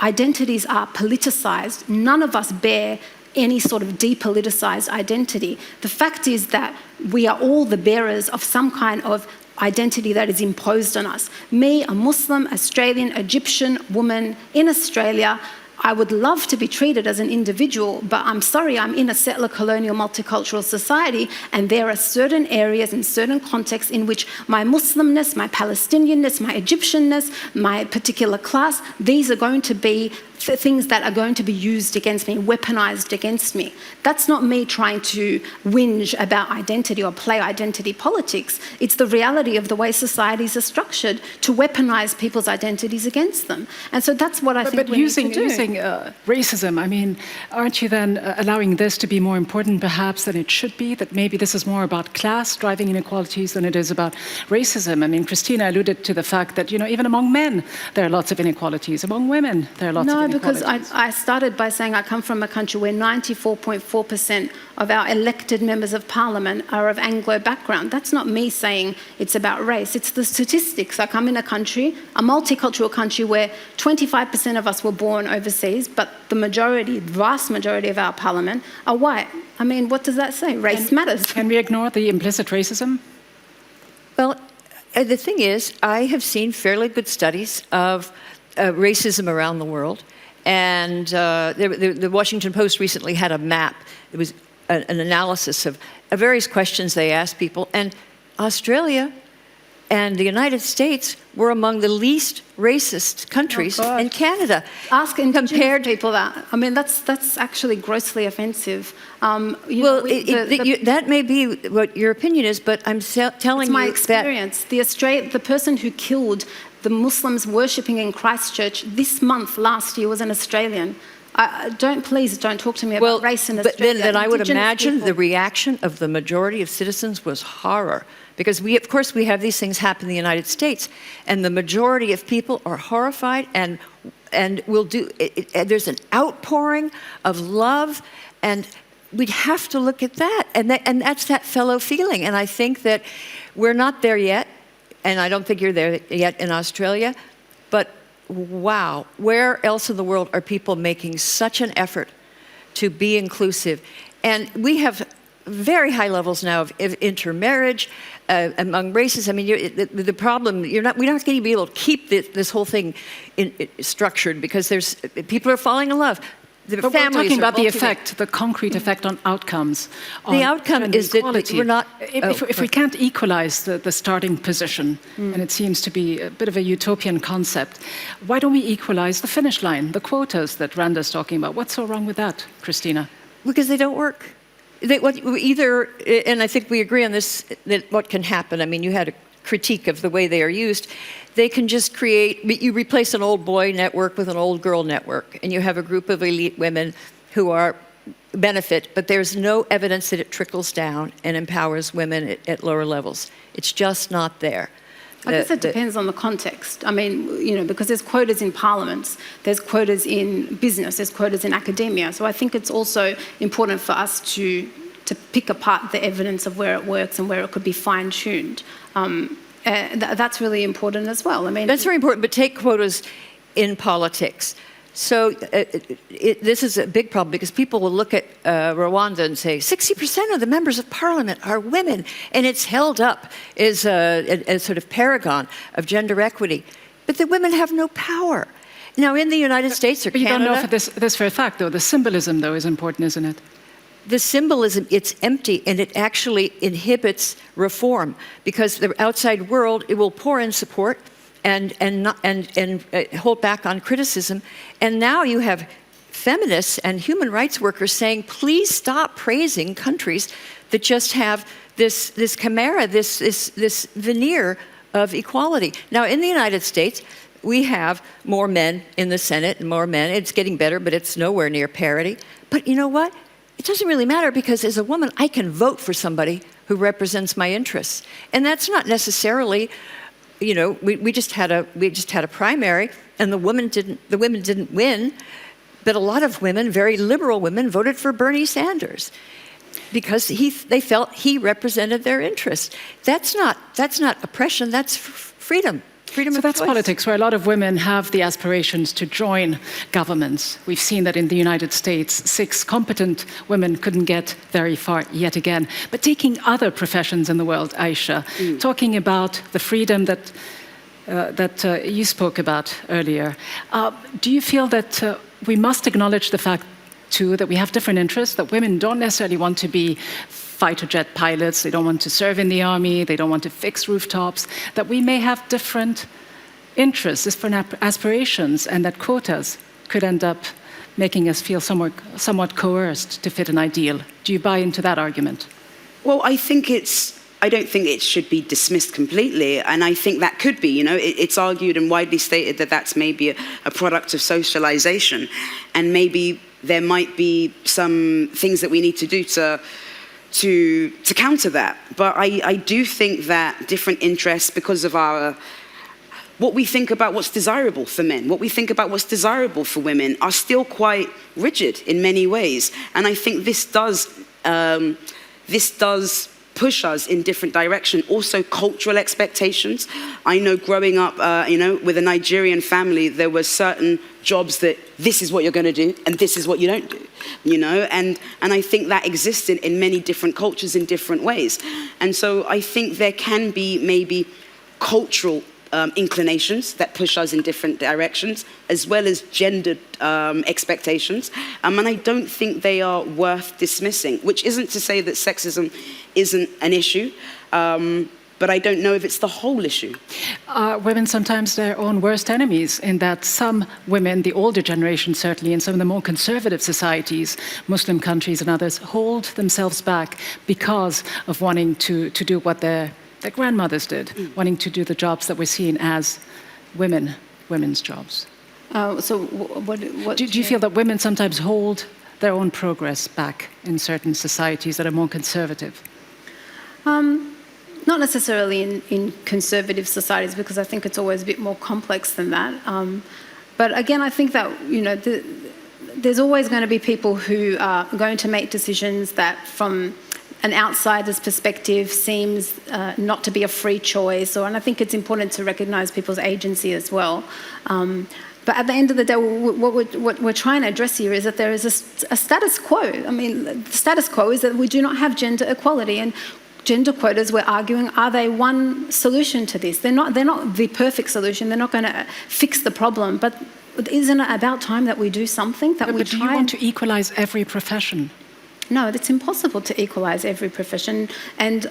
identities are politicized. None of us bear any sort of depoliticized identity. The fact is that we are all the bearers of some kind of identity that is imposed on us. Me, a Muslim, Australian, Egyptian woman in Australia, I would love to be treated as an individual, but I'm sorry, I'm in a settler colonial multicultural society, and there are certain areas and certain contexts in which my Muslimness, my Palestinianness, my Egyptianness, my particular class, these are going to be things that are going to be used against me, weaponized against me. That's not me trying to whinge about identity or play identity politics. It's the reality of the way societies are structured to weaponize people's identities against them. And so that's what I think we need to do. Using racism, I mean, aren't you then allowing this to be more important perhaps than it should be? That maybe this is more about class driving inequalities than it is about racism? I mean, Christina alluded to the fact that, even among men, there are lots of inequalities. Among women, there are lots of inequalities. Because I started by saying I come from a country where 94.4% of our elected members of parliament are of Anglo background. That's not me saying it's about race. It's the statistics. I come in a country, a multicultural country, where 25% of us were born overseas, but the vast majority of our parliament are white. I mean, what does that say? Race matters. Can we ignore the implicit racism? Well, the thing is, I have seen fairly good studies of racism around the world. And the Washington Post recently had a map. It was an analysis of various questions they asked people. And Australia and the United States were among the least racist countries, and Canada. Ask Indigenous people that. I mean, that's actually grossly offensive. That may be what your opinion is, but I'm telling you my experience. The person who killed the Muslims worshipping in Christchurch this month last year was an Australian. Please don't talk to me about race in Australia. Then I would imagine the reaction of the majority of citizens was horror, because of course we have these things happen in the United States, and the majority of people are horrified, and will do. There's an outpouring of love, and we'd have to look at that, and that's that fellow feeling. And I think that we're not there yet. And I don't think you're there yet in Australia, but wow, where else in the world are people making such an effort to be inclusive? And we have very high levels now of intermarriage among races. I mean, the problem, we're not going to be able to keep this whole thing structured because people are falling in love. But we're talking about the effect, the concrete effect on outcomes. The outcome is that we're not... If we can't equalize the starting position, and it seems to be a bit of a utopian concept, why don't we equalize the finish line, the quotas that Randa's talking about? What's so wrong with that, Christina? Because they don't work. And I think we agree on this, that what can happen, I mean, you had a critique of the way they are used. They can just you replace an old boy network with an old girl network, and you have a group of elite women who benefit, but there's no evidence that it trickles down and empowers women at lower levels. It's just not there. I guess it depends on the context. I mean, because there's quotas in parliaments, there's quotas in business, there's quotas in academia. So I think it's also important for us to pick apart the evidence of where it works and where it could be fine-tuned. That's really important as well. I mean, that's very important, but take quotas in politics. So this is a big problem because people will look at Rwanda and say 60% of the members of parliament are women, and it's held up as a sort of paragon of gender equity. But the women have no power. Now, in the United States or Canada... You don't know for this for a fact, though. The symbolism, though, is important, isn't it? The symbolism, it's empty, and it actually inhibits reform because the outside world, it will pour in support and hold back on criticism. And now you have feminists and human rights workers saying, please stop praising countries that just have this chimera, this veneer of equality. Now, in the United States, we have more men in the Senate and more men. It's getting better, but it's nowhere near parity. But you know what? It doesn't really matter because as a woman, I can vote for somebody who represents my interests. And that's not necessarily, we just had a primary and the women didn't win, but a lot of women, very liberal women, voted for Bernie Sanders because they felt he represented their interests. That's not oppression, that's freedom. So that's politics, where a lot of women have the aspirations to join governments. We've seen that in the United States, 6 competent women couldn't get very far yet again. But taking other professions in the world, Aisha, talking about the freedom that you spoke about earlier, do you feel that we must acknowledge the fact, too, that we have different interests, that women don't necessarily want to be fighter jet pilots, they don't want to serve in the army, they don't want to fix rooftops, that we may have different interests, different aspirations, and that quotas could end up making us feel somewhat coerced to fit an ideal. Do you buy into that argument? Well, I don't think it should be dismissed completely, and I think that could be, it's argued and widely stated that that's maybe a product of socialization, and maybe there might be some things that we need to do to counter that. But I do think that different interests, because of what we think about what's desirable for men, what we think about what's desirable for women, are still quite rigid in many ways. And I think this does push us in different direction. Also, cultural expectations. I know growing up, with a Nigerian family, there were certain jobs that this is what you're going to do and this is what you don't do, and I think that existed in many different cultures in different ways. And so I think there can be maybe cultural inclinations that push us in different directions, as well as gendered expectations. And I don't think they are worth dismissing, which isn't to say that sexism isn't an issue, but I don't know if it's the whole issue. Women sometimes their own worst enemies, in that some women, the older generation certainly, in some of the more conservative societies, Muslim countries and others, hold themselves back because of wanting to do what their grandmothers did, wanting to do the jobs that we're seeing as women's jobs. So what do you feel that women sometimes hold their own progress back in certain societies that are more conservative? Not necessarily in conservative societies, because I think it's always a bit more complex than that. But again, I think that there's always going to be people who are going to make decisions that, from an outsider's perspective, seems not to be a free choice. And I think it's important to recognise people's agency as well. But at the end of the day, what we're trying to address here is that there is a status quo. I mean, the status quo is that we do not have gender equality, and gender quotas, we're arguing, are they one solution to this? They're not the perfect solution. They're not going to fix the problem. But isn't it about time that we do something? But do you want to equalize every profession? No, it's impossible to equalize every profession, and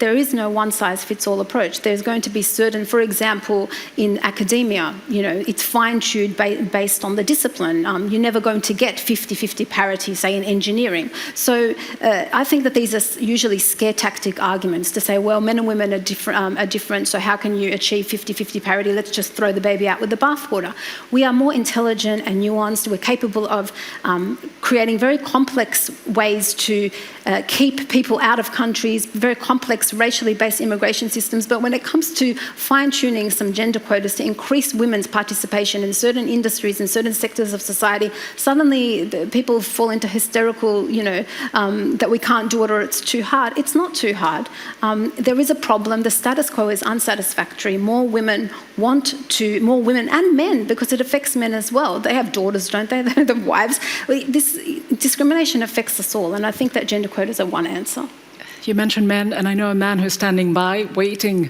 there is no one-size-fits-all approach. There's going to be certain, for example, in academia, it's fine-tuned based on the discipline. You're never going to get 50-50 parity, say, in engineering. So I think that these are usually scare tactic arguments to say, well, men and women are different, so how can you achieve 50-50 parity? Let's just throw the baby out with the bathwater. We are more intelligent and nuanced. We're capable of creating very complex ways to keep people out of countries, very complex racially based immigration systems, but when it comes to fine-tuning some gender quotas to increase women's participation in certain industries and certain sectors of society, suddenly people fall into hysterical, that we can't do it or it's too hard. It's not too hard. There is a problem. The status quo is unsatisfactory. More women and men, because it affects men as well. They have daughters, don't they? They're the wives. This discrimination affects us all, and I think that gender quotas are one answer. You mentioned men, and I know a man who's standing by, waiting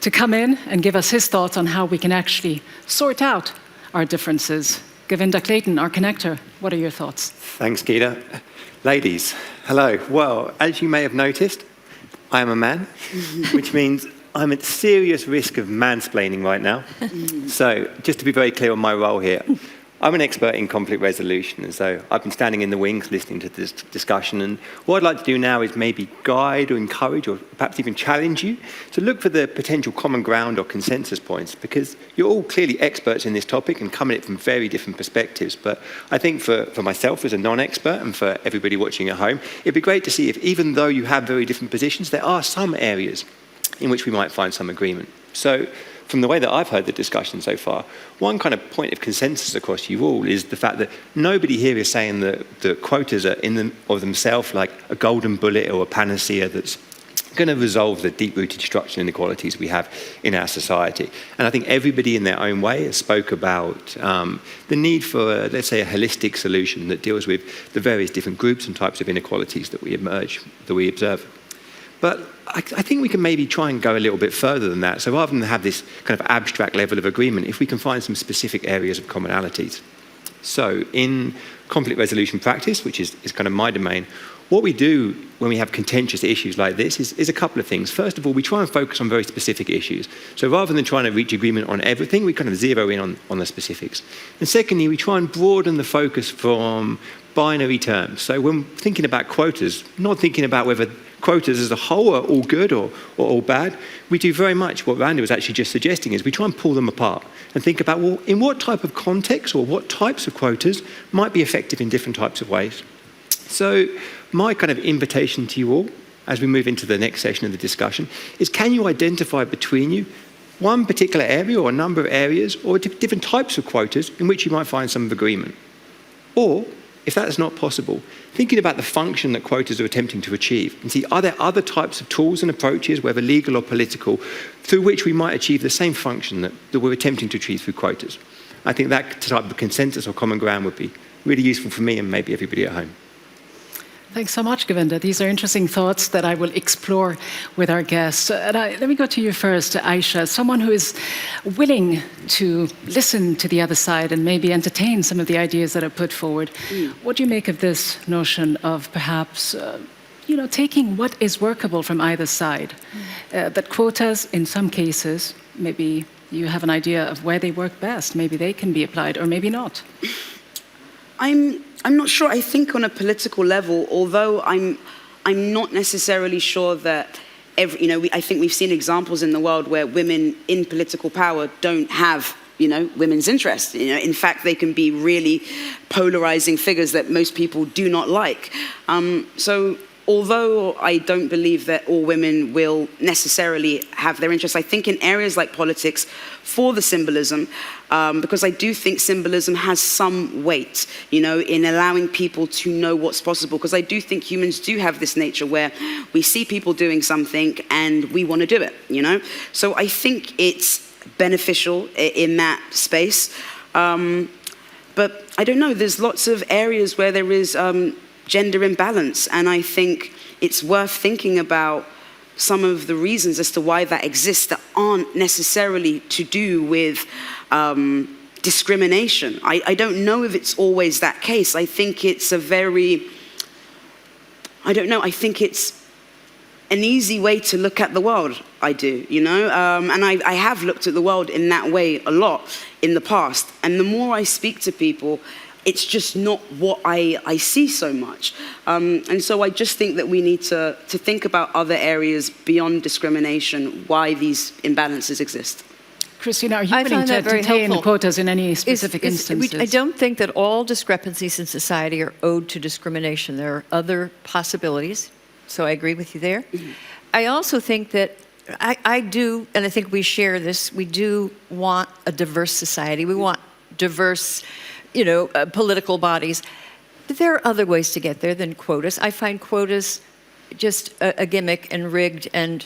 to come in and give us his thoughts on how we can actually sort out our differences. Govinda Clayton, our connector, what are your thoughts? Thanks, Gita. Ladies, hello. Well, as you may have noticed, I am a man, which means I'm at serious risk of mansplaining right now. So, just to be very clear on my role here, I'm an expert in conflict resolution, and so I've been standing in the wings listening to this discussion, and what I'd like to do now is maybe guide or encourage or perhaps even challenge you to look for the potential common ground or consensus points, because you're all clearly experts in this topic and come at it from very different perspectives. But I think for myself as a non-expert and for everybody watching at home, it'd be great to see if, even though you have very different positions, there are some areas in which we might find some agreement. So, from the way that I've heard the discussion so far, one kind of point of consensus across you all is the fact that nobody here is saying that the quotas are in them of themselves like a golden bullet or a panacea that's going to resolve the deep-rooted structural inequalities we have in our society. And I think everybody in their own way has spoke about the need for, let's say, a holistic solution that deals with the various different groups and types of inequalities that we observe. But I think we can maybe try and go a little bit further than that. So rather than have this kind of abstract level of agreement, if we can find some specific areas of commonalities. So in conflict resolution practice, which is kind of my domain, what we do when we have contentious issues like this is a couple of things. First of all, we try and focus on very specific issues. So rather than trying to reach agreement on everything, we kind of zero in on the specifics. And secondly, we try and broaden the focus from binary terms. So when thinking about quotas, not thinking about whether quotas as a whole are all good or all bad, we do very much what Randa was actually just suggesting, is we try and pull them apart and think about, well, in what type of context or what types of quotas might be effective in different types of ways. So my kind of invitation to you all, as we move into the next session of the discussion, is can you identify between you one particular area or a number of areas or different types of quotas in which you might find some agreement? Or, if that's not possible, thinking about the function that quotas are attempting to achieve and see, are there other types of tools and approaches, whether legal or political, through which we might achieve the same function that we're attempting to achieve through quotas? I think that type of consensus or common ground would be really useful for me and maybe everybody at home. Thanks so much, Govinda. These are interesting thoughts that I will explore with our guests. Let me go to you first, Ayisha, someone who is willing to listen to the other side and maybe entertain some of the ideas that are put forward. What do you make of this notion of perhaps, taking what is workable from either side? That quotas, in some cases, maybe you have an idea of where they work best. Maybe they can be applied, or maybe not. I'm not sure. I think on a political level, although I'm not necessarily sure that I think we've seen examples in the world where women in political power don't have women's interests. In fact, they can be really polarizing figures that most people do not like. So although I don't believe that all women will necessarily have their interests, I think in areas like politics, for the symbolism, because I do think symbolism has some weight, in allowing people to know what's possible, because I do think humans do have this nature where we see people doing something and we want to do it, So I think it's beneficial in that space. But I don't know, there's lots of areas where there is gender imbalance, and I think it's worth thinking about some of the reasons as to why that exists that aren't necessarily to do with discrimination. I don't know if it's always that case. I think it's a very, I don't know, I think it's an easy way to look at the world, I do, you know? And I have looked at the world in that way a lot in the past. And the more I speak to people, it's just not what I see so much. And so I just think that we need to think about other areas beyond discrimination, why these imbalances exist. Christina, are you willing to entertain quotas in any specific instances? I don't think that all discrepancies in society are owed to discrimination. There are other possibilities, so I agree with you there. Mm-hmm. I also think that I do, and I think we share this, we do want a diverse society. We want diverse, political bodies. But there are other ways to get there than quotas. I find quotas just a gimmick and rigged, and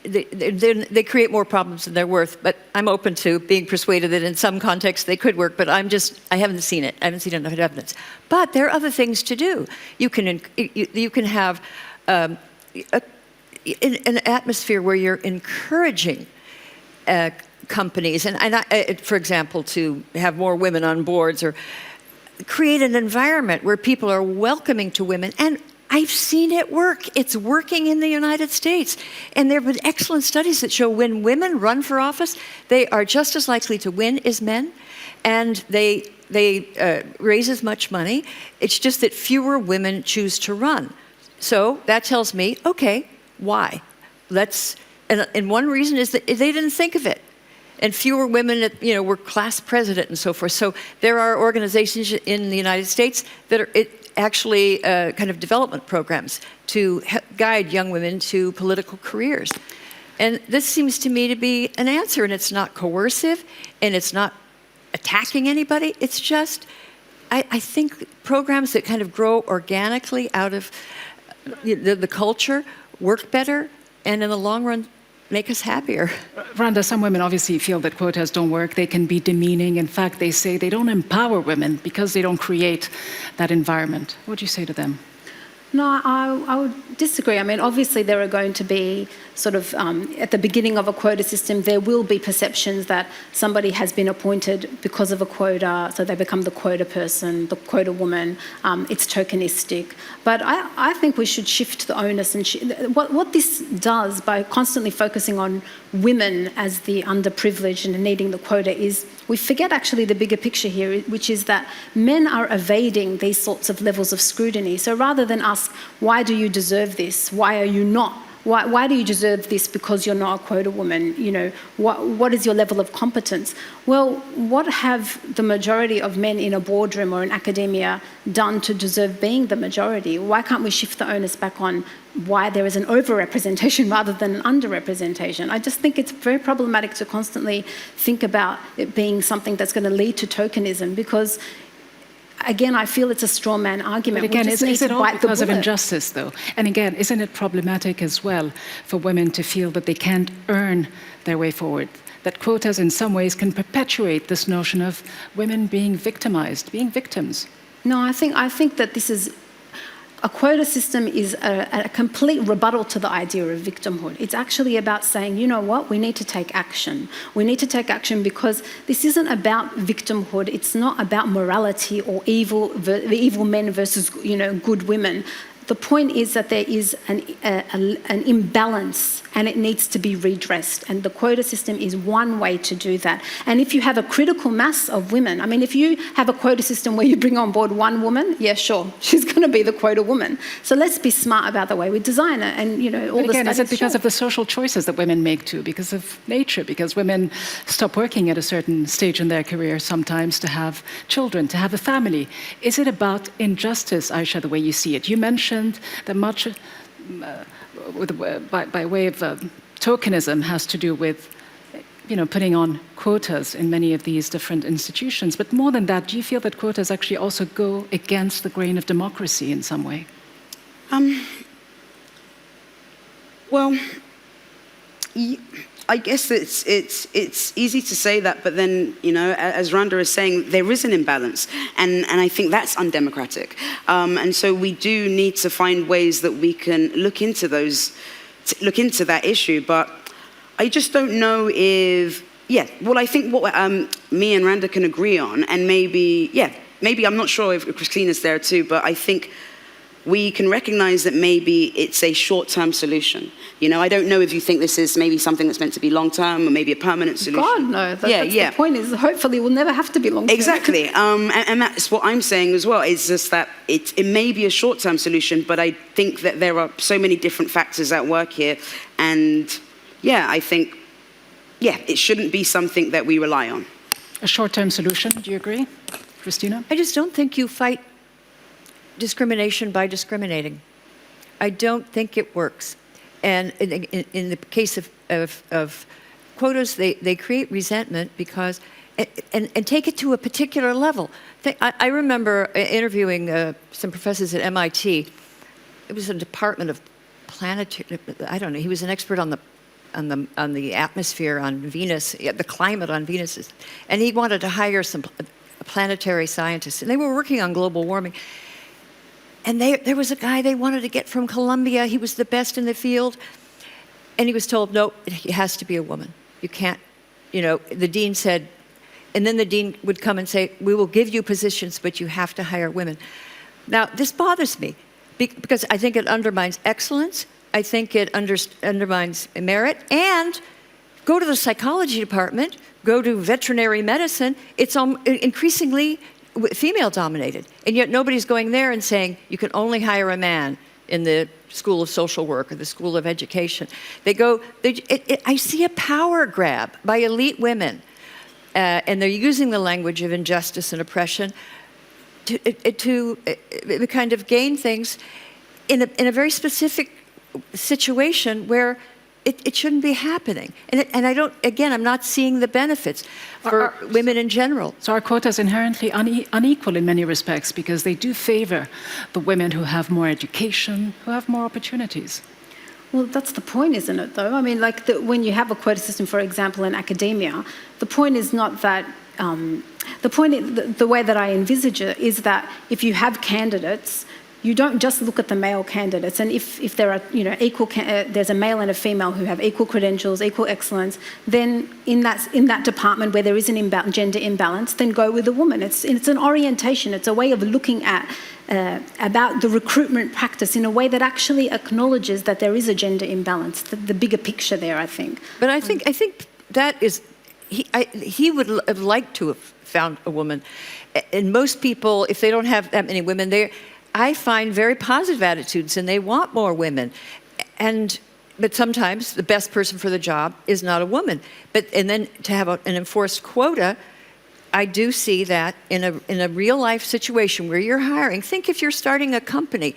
they create more problems than they're worth. But I'm open to being persuaded that in some contexts they could work, but I haven't seen it. I haven't seen enough evidence. But there are other things to do. You can have an atmosphere where you're encouraging companies, and for example, to have more women on boards, or create an environment where people are welcoming to women. And I've seen it work. It's working in the United States. And there have been excellent studies that show when women run for office, they are just as likely to win as men, and they raise as much money. It's just that fewer women choose to run. So that tells me, okay, why? And one reason is that they didn't think of it. And fewer women, were class president and so forth. So there are organizations in the United States that are actually kind of development programs to guide young women to political careers. And this seems to me to be an answer, and it's not coercive, and it's not attacking anybody. It's just, I think programs that kind of grow organically out of the culture work better, and in the long run, make us happier. Randa, some women obviously feel that quotas don't work. They can be demeaning. In fact, they say they don't empower women because they don't create that environment. What do you say to them? No, I would disagree. I mean, obviously there are going to be sort of, at the beginning of a quota system, there will be perceptions that somebody has been appointed because of a quota, so they become the quota person, the quota woman. It's tokenistic. But I think we should shift the onus. And what this does, by constantly focusing on women as the underprivileged and needing the quota, is we forget actually the bigger picture here, which is that men are evading these sorts of levels of scrutiny. So rather than ask, why do you deserve this? Why are you not? Why do you deserve this because you're not a quota woman? What is your level of competence? Well, what have the majority of men in a boardroom or in academia done to deserve being the majority? Why can't we shift the onus back on why there is an overrepresentation rather than an underrepresentation? I just think it's very problematic to constantly think about it being something that's going to lead to tokenism, because again, I feel it's a straw man argument. But again, is it all because of injustice, though? And again, isn't it problematic as well for women to feel that they can't earn their way forward? That quotas in some ways can perpetuate this notion of women being victimized, being victims. No, I think that this is... A quota system is a complete rebuttal to the idea of victimhood. It's actually about saying, you know what, we need to take action. We need to take action because this isn't about victimhood. It's not about morality or evil men versus, good women. The point is that there is an imbalance, and it needs to be redressed. And the quota system is one way to do that. And if you have a critical mass of women, I mean, if you have a quota system where you bring on board one woman, yeah, sure, she's going to be the quota woman. So let's be smart about the way we design it. And, all but again, the is it because of the social choices that women make too? Because of nature? Because women stop working at a certain stage in their career sometimes to have children, to have a family. Is it about injustice, Ayishat, the way you see it? You mentioned that much by way of tokenism has to do with putting on quotas in many of these different institutions. But more than that, do you feel that quotas actually also go against the grain of democracy in some way? Well, I guess it's easy to say that, but then, you know, as Randa is saying, there is an imbalance, and I think that's undemocratic. And so we do need to find ways that we can look into that issue. But I just don't know if, well, I think what me and Randa can agree on, and maybe I'm not sure if Christina's there too, but I think we can recognize that maybe it's a short-term solution. You know, I don't know if you think this is maybe something that's meant to be long-term or maybe a permanent solution. God, no. That's the point is, hopefully we'll never have to be long-term. Exactly. And that's what I'm saying as well. It's just that it may be a short-term solution, but I think that there are so many different factors at work here. And I think, it shouldn't be something that we rely on. A short-term solution, do you agree? Christina? I just don't think you fight discrimination by discriminating. I don't think it works. And in the case of quotas, they create resentment because, and take it to a particular level. I remember interviewing some professors at MIT. It was a department of planetary, I don't know, he was an expert on the atmosphere on Venus, the climate on Venus. And he wanted to hire some planetary scientists, and they were working on global warming. And there was a guy they wanted to get from Colombia. He was the best in the field. And he was told, no, it has to be a woman. You can't, you know, the dean said, and then the dean would come and say, we will give you positions, but you have to hire women. Now, this bothers me because I think it undermines excellence. I think it undermines merit. And go to the psychology department, go to veterinary medicine. It's increasingly female-dominated, and yet nobody's going there and saying, you can only hire a man in the School of Social Work or the School of Education. I see a power grab by elite women, and they're using the language of injustice and oppression to kind of gain things in a very specific situation where it shouldn't be happening. And I'm not seeing the benefits for women in general. So our quotas inherently unequal in many respects because they do favor the women who have more education, who have more opportunities. Well, that's the point, isn't it, though? I mean, like when you have a quota system, for example, in academia, the point is not that, the way that I envisage it is that if you have candidates, you don't just look at the male candidates, and if there are, you know, there's a male and a female who have equal credentials, equal excellence, then in that department where there is an gender imbalance, then go with a woman. It's an orientation. It's a way of looking at about the recruitment practice in a way that actually acknowledges that there is a gender imbalance. The bigger picture there, I think. But I think that is he would have liked to have found a woman, and most people, if they don't have that many women, I find very positive attitudes, and they want more women. But sometimes the best person for the job is not a woman. And then to have an enforced quota, I do see that in a real life situation where you're hiring. Think if you're starting a company.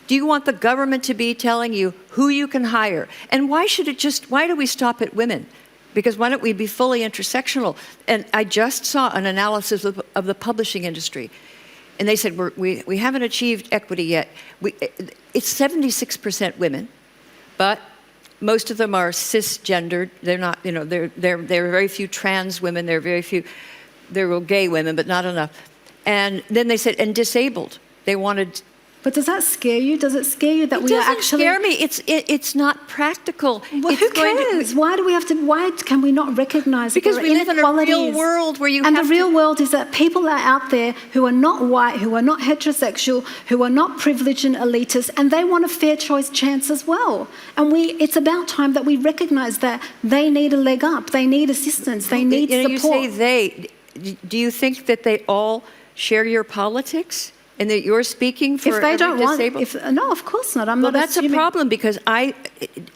Do you want the government to be telling you who you can hire? And why do we stop at women? Because why don't we be fully intersectional? And I just saw an analysis of the publishing industry. And they said, we haven't achieved equity yet. It's 76% women, but most of them are cisgendered. They're not, you know, there are very few trans women. There are gay women, but not enough. And then they said, and disabled. They wanted. But does that scare you? Does it scare you that we are actually? It doesn't scare me. It's not practical. Well, who cares? Why do we have to? Why can we not recognise? Because we live in a real world where you. And the real world is that people are out there who are not white, who are not heterosexual, who are not privileged and elitist, and they want a fair choice chance as well. And it's about time that we recognise that they need a leg up. They need assistance. They need support. You say they. Do you think that they all share your politics? And that you're speaking for if they don't disabled? No, of course not. I'm not that's assuming. A problem because I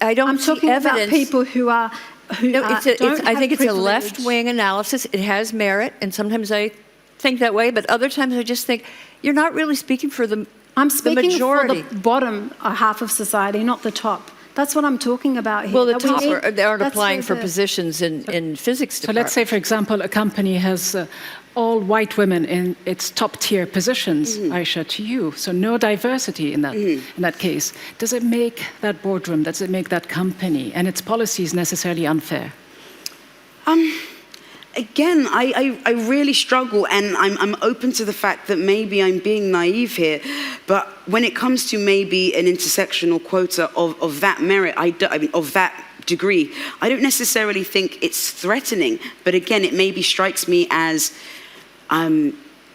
don't I'm see talking evidence. About people who are. I think it's a left-wing analysis. It has merit, and sometimes I think that way, but other times I just think you're not really speaking for the majority. I'm speaking for the bottom half of society, not the top. That's what I'm talking about here. Well, that they aren't that's applying where for the- positions in physics So department. let's say, for example, a company has all white women in its top-tier positions, Ayishat, to you. So no diversity in that case. Does it make that boardroom, does it make that company and its policies necessarily unfair? Again, I really struggle, and I'm open to the fact that maybe I'm being naive here, but when it comes to maybe an intersectional quota of that merit, I mean, of that degree, I don't necessarily think it's threatening, but again, it maybe strikes me as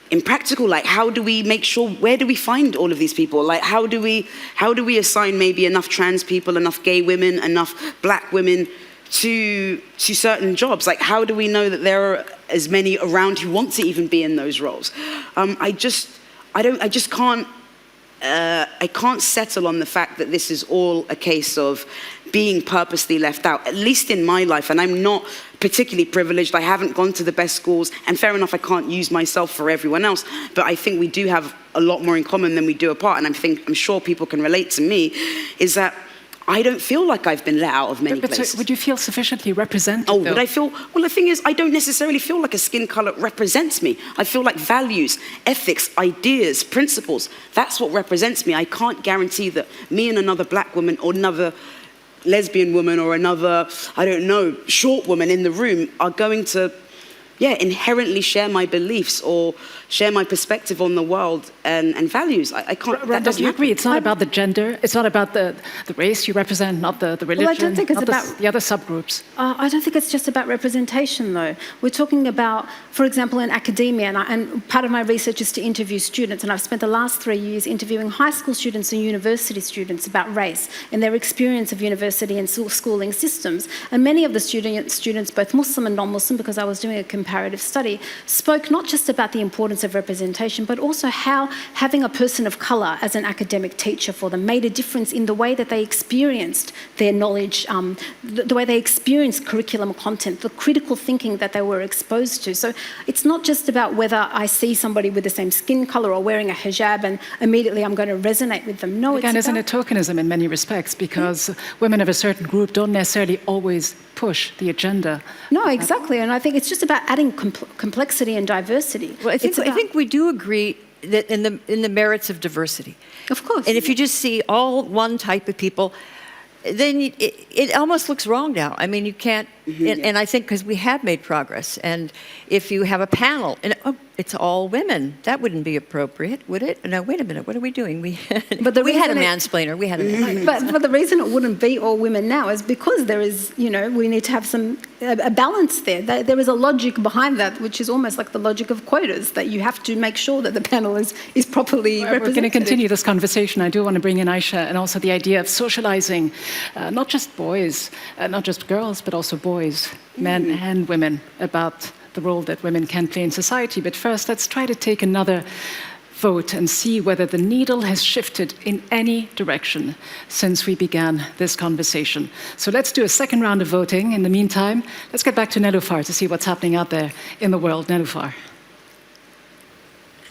impractical. Like, how do we make sure, where do we find all of these people? Like, how do we assign maybe enough trans people, enough gay women, enough black women to certain jobs? Like, how do we know that there are as many around who want to even be in those roles? I can't settle on the fact that this is all a case of being purposely left out, at least in my life. And I'm not particularly privileged. I haven't gone to the best schools, and fair enough, I can't use myself for everyone else, but I think we do have a lot more in common than we do apart. And I'm sure people can relate to me, is that I don't feel like I've been let out of many places. So would you feel sufficiently represented? Would I feel? Well, the thing is, I don't necessarily feel like a skin color represents me. I feel like values, ethics, ideas, principles, that's what represents me. I can't guarantee that me and another black woman or another lesbian woman or another, I don't know, short woman in the room are going to, inherently share my beliefs or share my perspective on the world and values. I can't. Randa, do you agree? It's not about the gender. It's not about the race you represent, not the religion. Well, I don't think it's about the other subgroups. I don't think it's just about representation, though. We're talking about, for example, in academia, and part of my research is to interview students, and I've spent the last 3 years interviewing high school students and university students about race and their experience of university and schooling systems. And many of the students, both Muslim and non-Muslim, because I was doing a comparative study, spoke not just about the importance of representation, but also how having a person of colour as an academic teacher for them made a difference in the way that they experienced their knowledge, the way they experienced curriculum content, the critical thinking that they were exposed to. So it's not just about whether I see somebody with the same skin colour or wearing a hijab and immediately I'm going to resonate with them. No, Again, it's isn't about... it tokenism in many respects? Because women of a certain group don't necessarily always push the agenda. No, exactly. And I think it's just about adding complexity and diversity. Well, I think we do agree that in the merits of diversity. Of course. And if you just see all one type of people, then it almost looks wrong now. I mean, you can't, and I think because we have made progress, and if you have a panel, and it's all women, that wouldn't be appropriate, would it? No, wait a minute, what are we doing? We had a mansplainer, we had a mansplainer. But the reason it wouldn't be all women now is because there is, we need to have a balance there. There is a logic behind that, which is almost like the logic of quotas, that you have to make sure that the panel is properly represented. We're going to continue this conversation. I do want to bring in Ayisha and also the idea of socializing, not just boys, not just girls, but also boys, men and women, about the role that women can play in society. But first, let's try to take another vote and see whether the needle has shifted in any direction since we began this conversation. So let's do a second round of voting. In the meantime, let's get back to Nelufar to see what's happening out there in the world. Nelufar.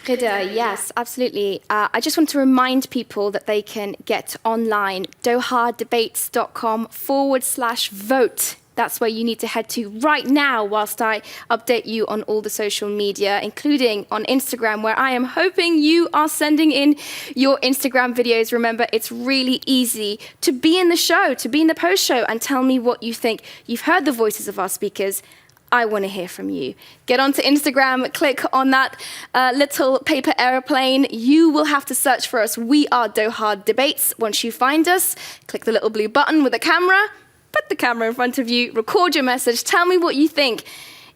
Yes, absolutely. I just want to remind people that they can get online, dohadebates.com/vote. That's where you need to head to right now whilst I update you on all the social media, including on Instagram, where I am hoping you are sending in your Instagram videos. Remember, it's really easy to be in the show, to be in the post show, and tell me what you think. You've heard the voices of our speakers. I want to hear from you. Get onto Instagram, click on that little paper airplane. You will have to search for us. We are Doha Debates. Once you find us, click the little blue button with the camera. Put the camera in front of you, record your message, tell me what you think.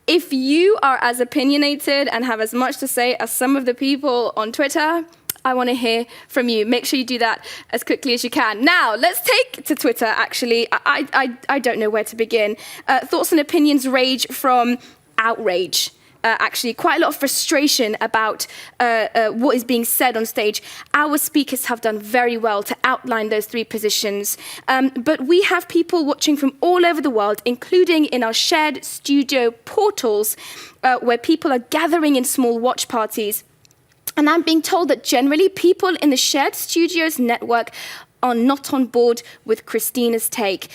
If you are as opinionated and have as much to say as some of the people on Twitter, I want to hear from you. Make sure you do that as quickly as you can. Now, let's take to Twitter, actually. I don't know where to begin. Thoughts and opinions range from outrage. Actually, quite a lot of frustration about what is being said on stage. Our speakers have done very well to outline those three positions. But we have people watching from all over the world, including in our shared studio portals, where people are gathering in small watch parties. And I'm being told that generally people in the shared studios network are not on board with Christina's take.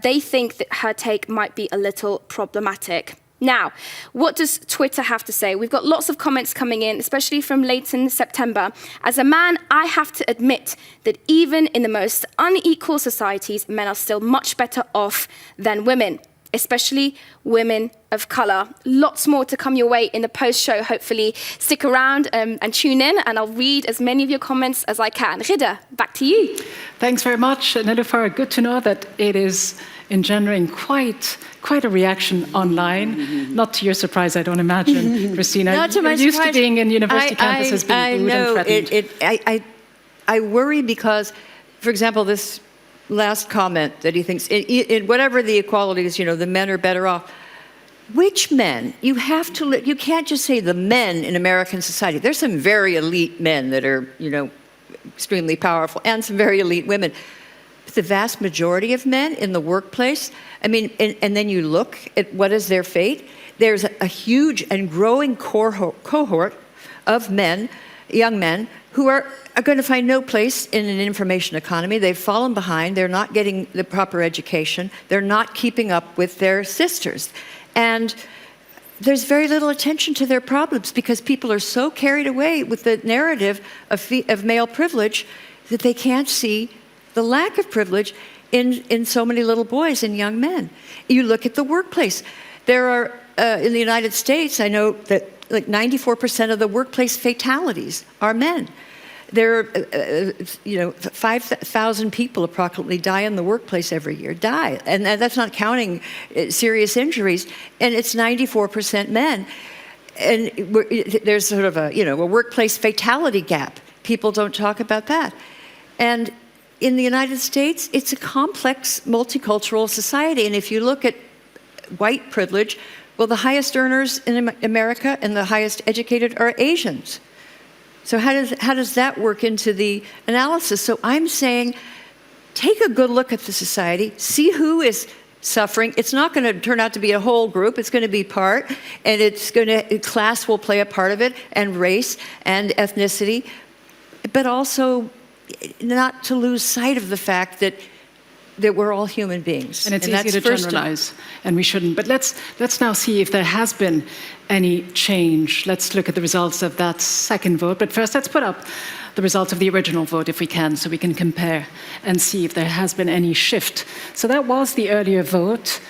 They think that her take might be a little problematic. Now, what does Twitter have to say? We've got lots of comments coming in, especially from late in September. As a man, I have to admit that even in the most unequal societies, men are still much better off than women, especially women of colour. Lots more to come your way in the post-show, hopefully. Stick around and tune in, and I'll read as many of your comments as I can. Rida, back to you. Thanks very much, Nelufar. Good to know that it is engendering quite a reaction online. Not to your surprise, I don't imagine, Christina. Not to my You're used surprise. to being in university campuses being rude and threatened. I worry because, for example, this last comment that he thinks, in whatever the equality is, the men are better off. Which men? You have to. You can't just say the men in American society. There's some very elite men that are, extremely powerful, and some very elite women. But the vast majority of men in the workplace, and then you look at what is their fate. There's a huge and growing cohort of men, young men, who are going to find no place in an information economy. They've fallen behind. They're not getting the proper education. They're not keeping up with their sisters. And there's very little attention to their problems because people are so carried away with the narrative of male privilege that they can't see the lack of privilege in so many little boys and young men. You look at the workplace. There are, in the United States, I know that like 94% of the workplace fatalities are men. There are, 5,000 people approximately die in the workplace every year, and that's not counting serious injuries, and it's 94% men. And there's sort of a workplace fatality gap. People don't talk about that. And in the United States, it's a complex, multicultural society, and if you look at white privilege, well, the highest earners in America and the highest educated are Asians. So how does that work into the analysis? So I'm saying, take a good look at the society, see who is suffering. It's not going to turn out to be a whole group. It's going to be part, and class will play a part of it, and race and ethnicity, but also not to lose sight of the fact that we're all human beings. And it's easy to generalize, and we shouldn't. But let's now see if there has been any change. Let's look at the results of that second vote. But first, let's put up the results of the original vote, if we can, so we can compare and see if there has been any shift. So that was the earlier vote.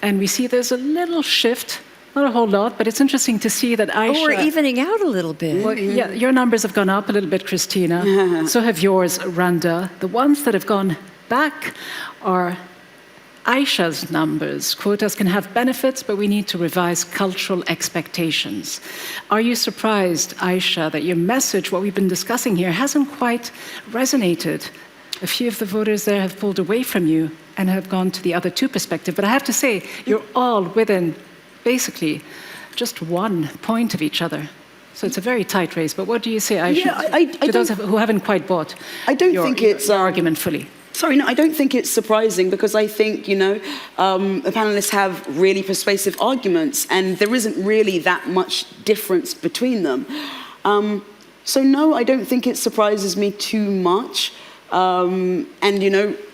And we see there's a little shift. Not a whole lot, but it's interesting to see that Ayishat... Oh, we're evening out a little bit. Well, yeah, your numbers have gone up a little bit, Christina. So have yours, Randa. The ones that have gone back are Ayishat's numbers. Quotas can have benefits, but we need to revise cultural expectations. Are you surprised, Ayishat, that your message, what we've been discussing here, hasn't quite resonated? A few of the voters there have pulled away from you and have gone to the other two perspective. But I have to say, you're all within basically just 1 point of each other. So it's a very tight race. But what do you say, Ayishat, to those who haven't quite bought your argument fully? Sorry, no, I don't think it's surprising because I think, the panelists have really persuasive arguments and there isn't really that much difference between them. So no, I don't think it surprises me too much.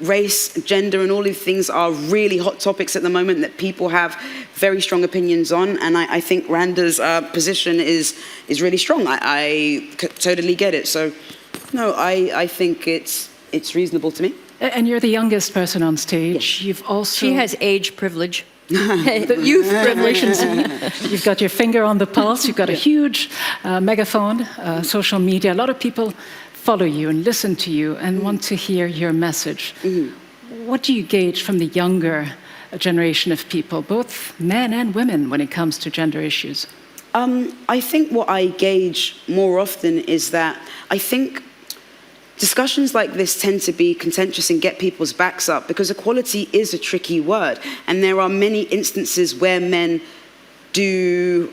Race, gender, and all these things are really hot topics at the moment that people have very strong opinions on. And I think Randa's position is really strong. I totally get it. So, no, I think it's reasonable to me. And you're the youngest person on stage. You've also... She has age privilege. The youth privilege. You've got your finger on the pulse. You've got a huge megaphone, social media. A lot of people follow you and listen to you and want to hear your message. What do you gauge from the younger generation of people, both men and women, when it comes to gender issues? I think what I gauge more often is that I think discussions like this tend to be contentious and get people's backs up because equality is a tricky word. And there are many instances where men do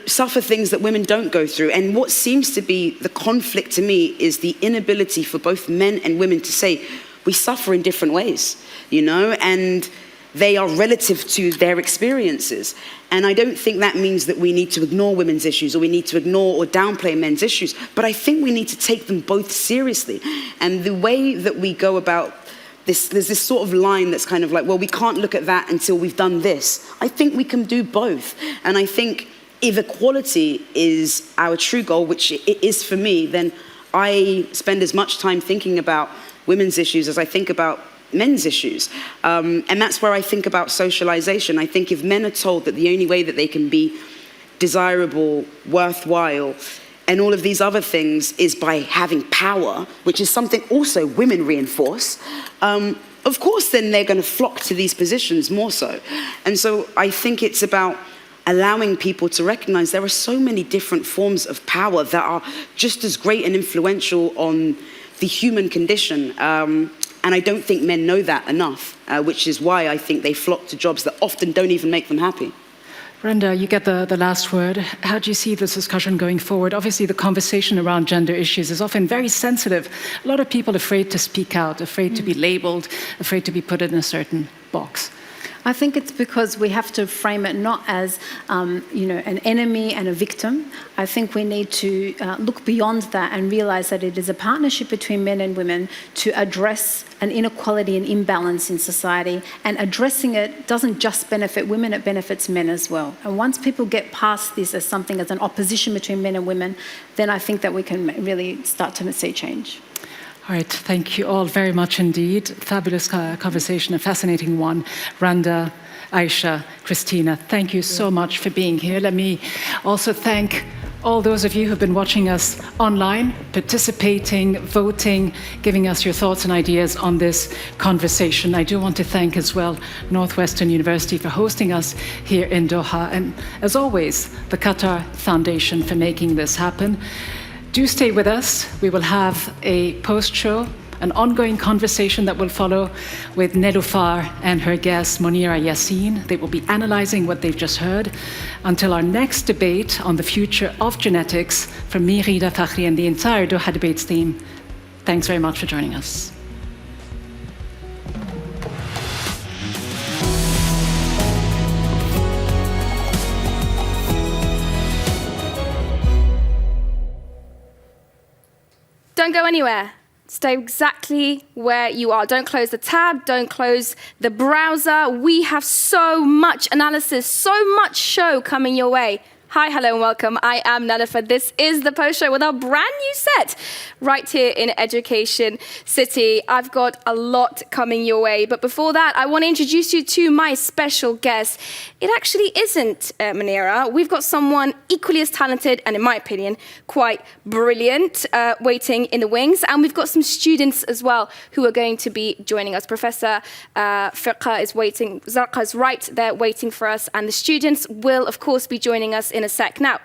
suffer things that women don't go through. And what seems to be the conflict to me is the inability for both men and women to say, we suffer in different ways, and they are relative to their experiences. And I don't think that means that we need to ignore women's issues or we need to ignore or downplay men's issues, but I think we need to take them both seriously. And the way that we go about this, there's this sort of line that's kind of like, well, we can't look at that until we've done this. I think we can do both. And I think if equality is our true goal, which it is for me, then I spend as much time thinking about women's issues as I think about men's issues. And that's where I think about socialization. I think if men are told that the only way that they can be desirable, worthwhile, and all of these other things is by having power, which is something also women reinforce, of course then they're going to flock to these positions more so. And so I think it's about allowing people to recognize there are so many different forms of power that are just as great and influential on the human condition. And I don't think men know that enough, which is why I think they flock to jobs that often don't even make them happy. Randa, you get the last word. How do you see this discussion going forward? Obviously, the conversation around gender issues is often very sensitive. A lot of people afraid to speak out, afraid to be labeled, afraid to be put in a certain box. I think it's because we have to frame it not as, an enemy and a victim. I think we need to look beyond that and realize that it is a partnership between men and women to address an inequality and imbalance in society. And addressing it doesn't just benefit women, it benefits men as well. And once people get past this as something, as an opposition between men and women, then I think that we can really start to see change. All right, thank you all very much indeed. Fabulous conversation, a fascinating one. Randa, Ayisha, Christina, thank you so much for being here. Let me also thank all those of you who've been watching us online, participating, voting, giving us your thoughts and ideas on this conversation. I do want to thank as well Northwestern University for hosting us here in Doha, and as always, the Qatar Foundation for making this happen. Do stay with us. We will have a post-show, an ongoing conversation that will follow with Nelufar and her guest, Monira Yassin. They will be analyzing what they've just heard until our next debate on the future of genetics from me, Rida Fakhri, and the entire Doha Debates team. Thanks very much for joining us. Don't go anywhere. Stay exactly where you are. Don't close the tab. Don't close the browser. We have so much analysis, so much show coming your way. Hi, hello, and welcome. I am Nelufar. This is the post show with our brand new set right here in Education City. I've got a lot coming your way. But before that, I want to introduce you to my special guest. It actually isn't Monira. We've got someone equally as talented and, in my opinion, quite brilliant waiting in the wings. And we've got some students as well who are going to be joining us. Professor Zarqa is waiting. Zarqa is right there waiting for us. And the students will, of course, be joining us in a sec. Now,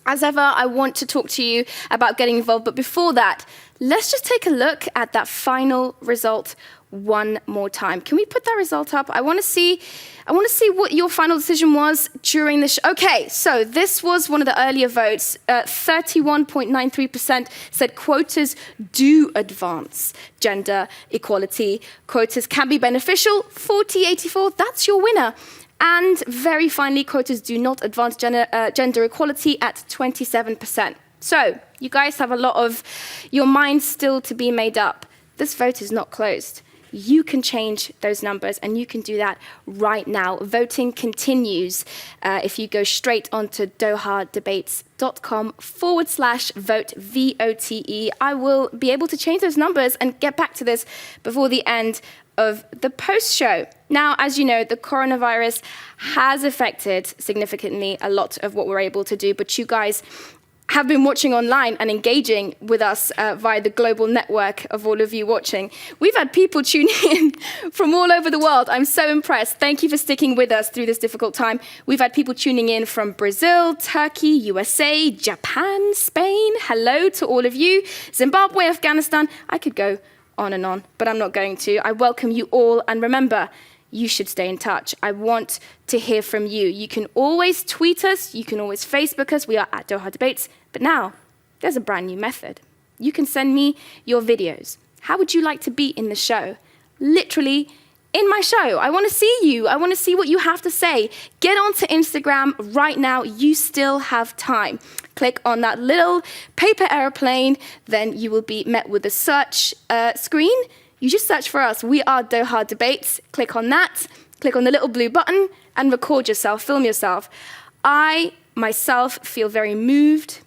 as ever, I want to talk to you about getting involved, but before that, let's just take a look at that final result one more time. Can we put that result up? I want to see what your final decision was during the show. Okay, so this was one of the earlier votes. 31.93% said quotas do advance gender equality. Quotas can be beneficial. 40.84, that's your winner. And very finally, quotas do not advance gender equality at 27%. So you guys have a lot of your minds still to be made up. This vote is not closed. You can change those numbers, and you can do that right now. Voting continues if you go straight onto dohadebates.com/vote, VOTE. I will be able to change those numbers and get back to this before the end of the post show. Now, as you know, the coronavirus has affected significantly a lot of what we're able to do, but you guys have been watching online and engaging with us via the global network of all of you watching. We've had people tune in from all over the world. I'm so impressed. Thank you for sticking with us through this difficult time. We've had people tuning in from Brazil, Turkey, USA, Japan, Spain. Hello to all of you. Zimbabwe, Afghanistan. I could go on and on, but I'm not going to. I welcome you all, and remember, you should stay in touch. I want to hear from you. You can always tweet us, you can always Facebook us. We are at Doha Debates, but now there's a brand new method. You can send me your videos. How would you like to be in the show? Literally in my show. I want to see you. I want to see what you have to say. Get onto Instagram right now. You still have time. Click on that little paper airplane, then you will be met with a search screen. You just search for us. We are Doha Debates. Click on that. Click on the little blue button and record yourself, film yourself. I myself feel very moved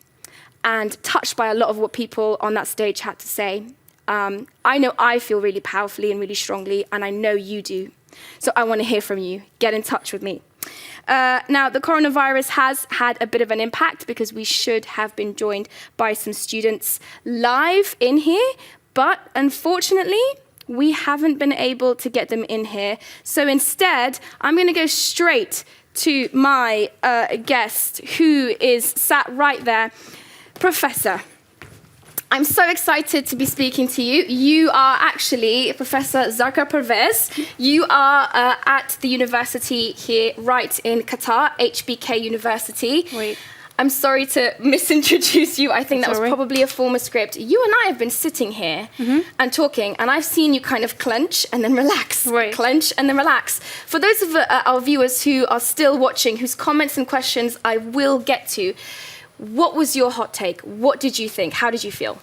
and touched by a lot of what people on that stage had to say. I know I feel really powerfully and really strongly, and I know you do. So I want to hear from you. Get in touch with me. Now, the coronavirus has had a bit of an impact because we should have been joined by some students live in here, but unfortunately, we haven't been able to get them in here. So instead, I'm going to go straight to my guest, who is sat right there. Professor, I'm so excited to be speaking to you. You are actually Professor Zarqa Parvez. You are at the university here right in Qatar, HBK University. Wait. I'm sorry to misintroduce you. I think That's that was all right. probably a former script. You and I have been sitting here and talking, and I've seen you kind of clench and then relax. Right. Clench and then relax. For those of our viewers who are still watching, whose comments and questions I will get to, what was your hot take? What did you think? How did you feel?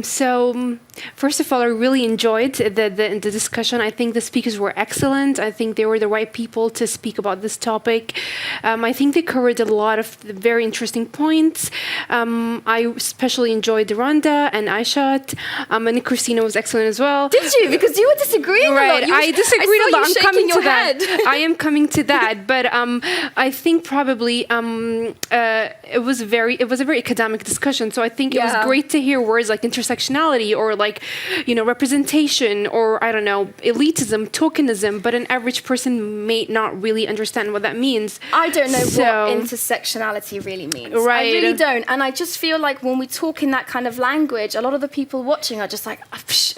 So, first of all, I really enjoyed the discussion. I think the speakers were excellent. I think they were the right people to speak about this topic. I think they covered a lot of very interesting points. I especially enjoyed Randa and Ayishat, and Christina was excellent as well. Did you? Because you were disagreeing right. a lot. I disagreed a lot. I'm coming to head. that. I am coming to that. But I think probably it was a very academic discussion. So I think it was great to hear words like intersectionality or like, representation or, I don't know, elitism, tokenism, but an average person may not really understand what that means. I don't know what intersectionality really means. Right. I really don't. And I just feel like when we talk in that kind of language, a lot of the people watching are just like,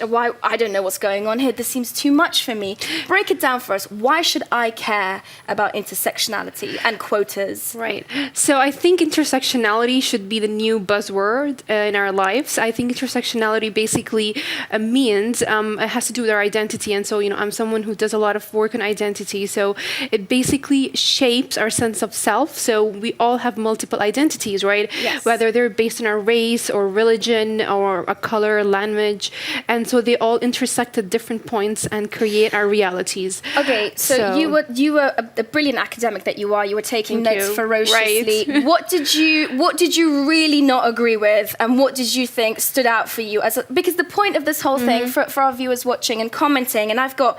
why? I don't know what's going on here. This seems too much for me. Break it down for us. Why should I care about intersectionality and quotas? Right. So I think intersectionality should be the new buzzword in our lives. I think intersectionality basically means it has to do with our identity. And so, I'm someone who does a lot of work on identity. So it basically shapes our sense of self. So we all have multiple identities, right? Yes. Whether they're based on our race or religion or a color, language. And so they all intersect at different points and create our realities. Okay, so you were a brilliant academic that you are. You were taking notes ferociously. Right. What did you really not agree with, and what did you think stood out for you? Because the point of this whole thing for our viewers watching and commenting, and I've got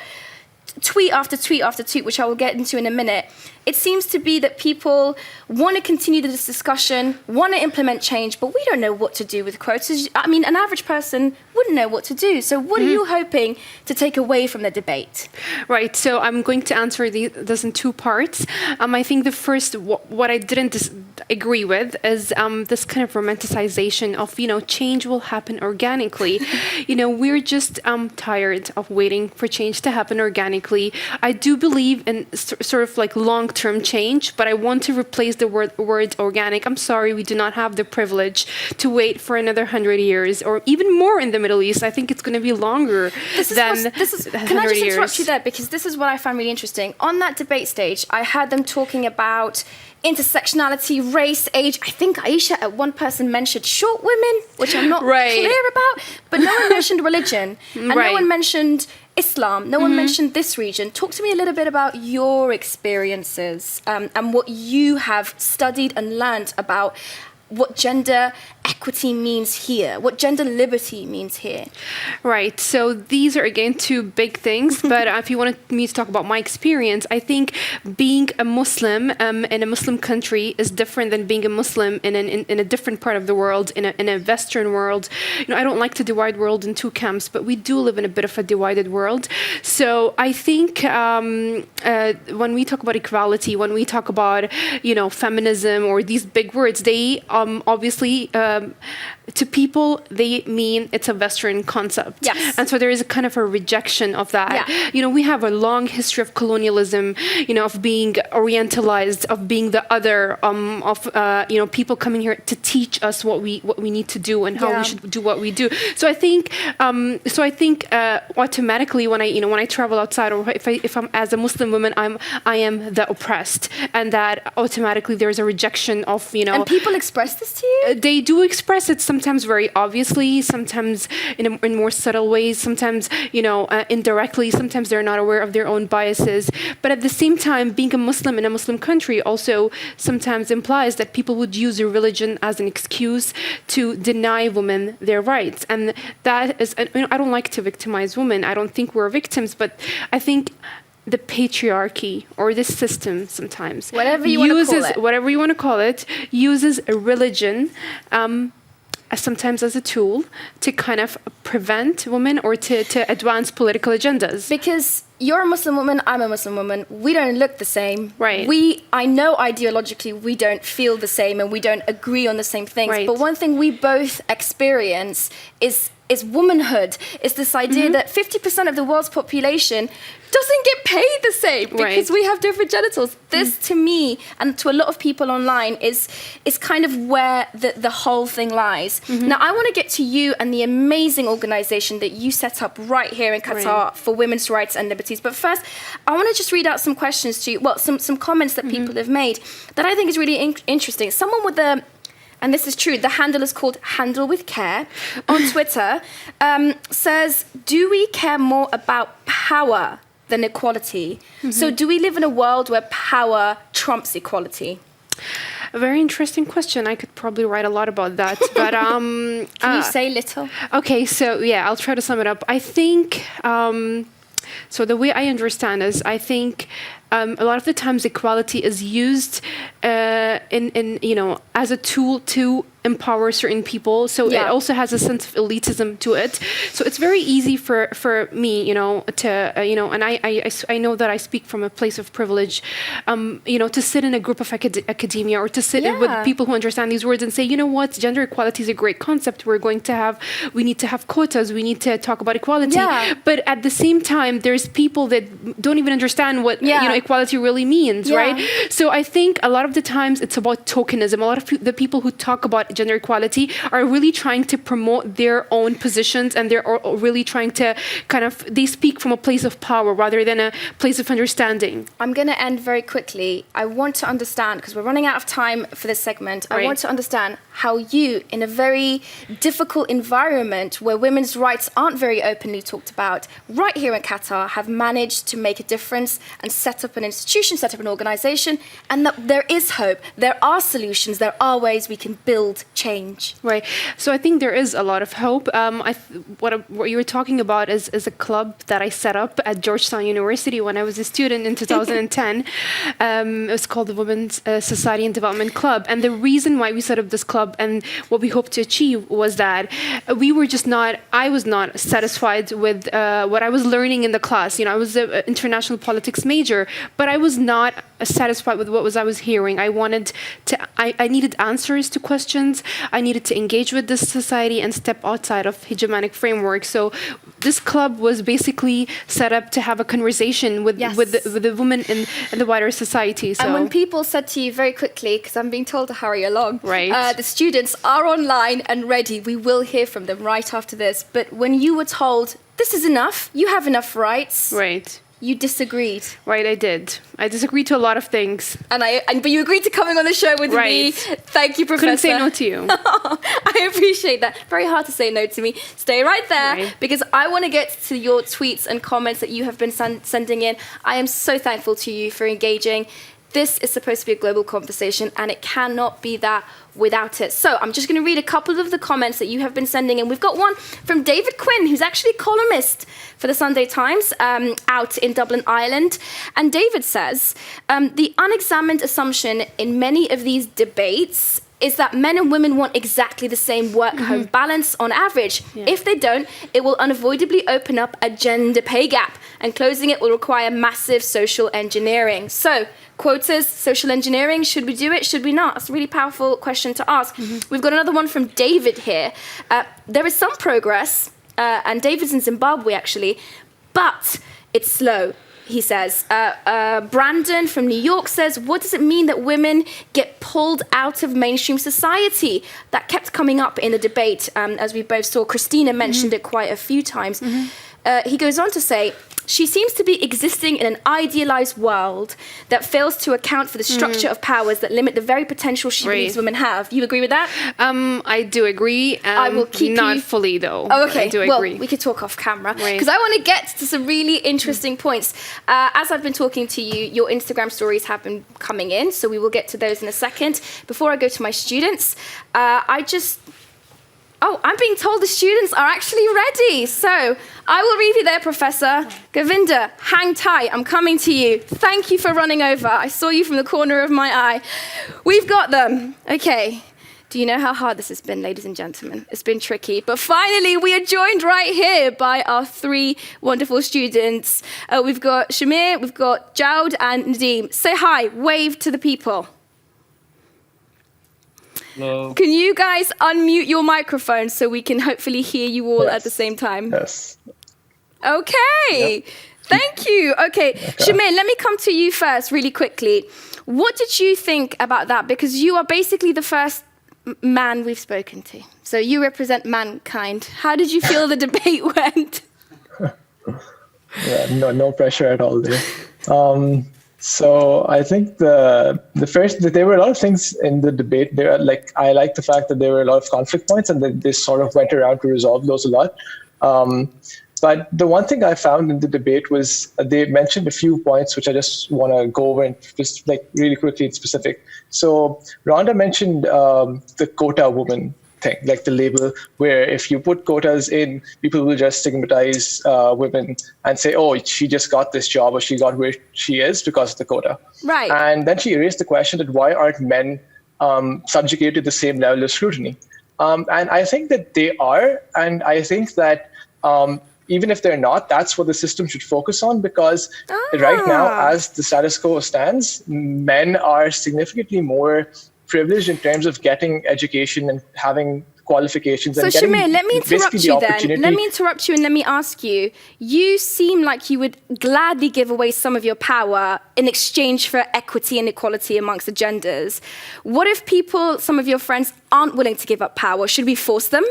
tweet after tweet after tweet, which I will get into in a minute, it seems to be that people want to continue this discussion, want to implement change, but we don't know what to do with quotas. I mean, an average person wouldn't know what to do. So what are you hoping to take away from the debate? Right. So I'm going to answer this in two parts. I think the first, what I didn't agree with is this kind of romanticization of, change will happen organically. We're just tired of waiting for change to happen organically. I do believe in sort of like long-term change, but I want to replace the word organic. I'm sorry, we do not have the privilege to wait for another 100 years or even more in the Middle East. I think it's going to be longer than 100 years. Can I just interrupt you there? Because this is what I find really interesting. On that debate stage, I heard them talking about intersectionality, race, age. I think Ayisha at one person mentioned short women, which I'm not clear about, but no one mentioned religion. And no one mentioned Islam. No one mentioned this region. Talk to me a little bit about your experiences and what you have studied and learned about what gender equity means here, what gender liberty means here. Right. So these are, again, two big things. But if you wanted me to talk about my experience, I think being a Muslim in a Muslim country is different than being a Muslim in a different part of the world, in a Western world. I don't like to divide the world in two camps, but we do live in a bit of a divided world. So I think when we talk about equality, when we talk about, feminism or these big words, they obviously, to people, they mean it's a Western concept. Yes. And so there is a kind of a rejection of that. Yeah. We have a long history of colonialism, of being orientalized, of being the other, of people coming here to teach us what we need to do and how we should do what we do. So I think automatically when I travel outside, or if I'm as a Muslim woman, I am the oppressed, and that automatically there's a rejection of And people express this to you? They do express it sometimes very obviously, sometimes in more subtle ways, sometimes indirectly, sometimes they're not aware of their own biases. But at the same time, being a Muslim in a Muslim country also sometimes implies that people would use a religion as an excuse to deny women their rights. And that is, I don't like to victimize women. I don't think we're victims, but I think the patriarchy or the system sometimes whatever you want to call it, uses a religion sometimes as a tool to kind of prevent women or to advance political agendas. Because you're a Muslim woman, I'm a Muslim woman. We don't look the same. Right. I know ideologically we don't feel the same and we don't agree on the same things. Right. But one thing we both experience is womanhood. It's this idea that 50% of the world's population doesn't get paid the same because we have different genitals. This, to me, and to a lot of people online, is kind of where the whole thing lies. Now, I want to get to you and the amazing organization that you set up right here in Qatar for women's rights and liberties. But first, I want to just read out some questions to you, some comments that people have made that I think is really interesting. Someone with and this is true, the handle is called Handle with Care on Twitter, says, do we care more about power than equality? So do we live in a world where power trumps equality? A very interesting question. I could probably write a lot about that. But can you say little? Okay, so I'll try to sum it up. I think, so the way I understand is, I think a lot of the times equality is used as a tool to empower certain people. So it also has a sense of elitism to it. So it's very easy for me, to and I know that I speak from a place of privilege, to sit in a group of academia or to sit with people who understand these words and say, you know what, gender equality is a great concept. We need to have quotas. We need to talk about equality. Yeah. But at the same time, there's people that don't even understand what equality really means, right? So I think a lot of the times it's about tokenism. A lot of the people who talk about gender equality are really trying to promote their own positions, and they're really trying to they speak from a place of power rather than a place of understanding. I'm going to end very quickly. I want to understand, because we're running out of time for this segment, I want to understand how you, in a very difficult environment where women's rights aren't very openly talked about, right here in Qatar, have managed to make a difference and set up an institution, set up an organization, and that there is hope, there are solutions, there are ways we can build change. Right. So I think there is a lot of hope. What you were talking about is a club that I set up at Georgetown University when I was a student in 2010. It was called the Women's Society and Development Club. And the reason why we set up this club and what we hoped to achieve was that I was not satisfied with what I was learning in the class. I was an international politics major, but I was not satisfied with what I was hearing. I needed answers to questions. I needed to engage with this society and step outside of hegemonic framework. So this club was basically set up to have a conversation with the women in the wider society. So. And when people said to you very quickly, because I'm being told to hurry along, right. The students are online and ready. We will hear from them right after this. But when you were told, this is enough, you have enough rights. Right. You disagreed. Right, I did. I disagreed to a lot of things. But you agreed to coming on the show with me. Thank you, Professor. Couldn't say no to you. I appreciate that. Very hard to say no to me. Stay right there, because I want to get to your tweets and comments that you have been sending in. I am so thankful to you for engaging. This is supposed to be a global conversation, and it cannot be that without it. So I'm just going to read a couple of the comments that you have been sending in. We've got one from David Quinn, who's actually a columnist for the Sunday Times out in Dublin, Ireland. And David says, the unexamined assumption in many of these debates is that men and women want exactly the same work-home balance on average. If they don't, it will unavoidably open up a gender pay gap, and closing it will require massive social engineering. So, quotas, social engineering, should we do it, should we not? That's a really powerful question to ask. We've got another one from David here. There is some progress, and David's in Zimbabwe actually, but it's slow. He says, Brandon from New York says, what does it mean that women get pulled out of mainstream society? That kept coming up in the debate, as we both saw. Christina mentioned it quite a few times. He goes on to say, she seems to be existing in an idealized world that fails to account for the structure of powers that limit the very potential she believes women have. You agree with that? I do agree. I will keep not you... fully, though. Oh, okay. I do agree. Well, we could talk off camera, because I want to get to some really interesting points. As I've been talking to you, your Instagram stories have been coming in, so we will get to those in a second. Before I go to my students, I'm being told the students are actually ready. So I will leave you there, Professor. Govinda, hang tight. I'm coming to you. Thank you for running over. I saw you from the corner of my eye. We've got them. Okay. Do you know how hard this has been, ladies and gentlemen? It's been tricky. But finally, we are joined right here by our three wonderful students. We've got Shamir, we've got Jawd, and Nadeem. Say hi. Wave to the people. Hello. Can you guys unmute your microphones so we can hopefully hear you all at the same time? Yes. Okay. Yep. Thank you. Okay. Shamir, let me come to you first really quickly. What did you think about that? Because you are basically the first man we've spoken to. So you represent mankind. How did you feel the debate went? Yeah, no pressure at all there. So I think the first, there were a lot of things in the debate. There, like, I like the fact that there were a lot of conflict points and that they sort of went around to resolve those a lot. But the one thing I found in the debate was they mentioned a few points which I just want to go over and just like really quickly in specific. So Randa mentioned the quota woman thing, like the label, where if you put quotas in, people will just stigmatize women and say, oh, she just got this job or she got where she is because of the quota. Right. And then she raised the question that why aren't men subjugated to the same level of scrutiny? And I think that they are. And I think that even if they're not, that's what the system should focus on, because right now, as the status quo stands, men are significantly more privileged in terms of getting education and having qualifications. So and getting Shamir, let me interrupt you then. Let me interrupt you and let me ask you, you seem like you would gladly give away some of your power in exchange for equity and equality amongst the genders. What if people, some of your friends, aren't willing to give up power? Should we force them?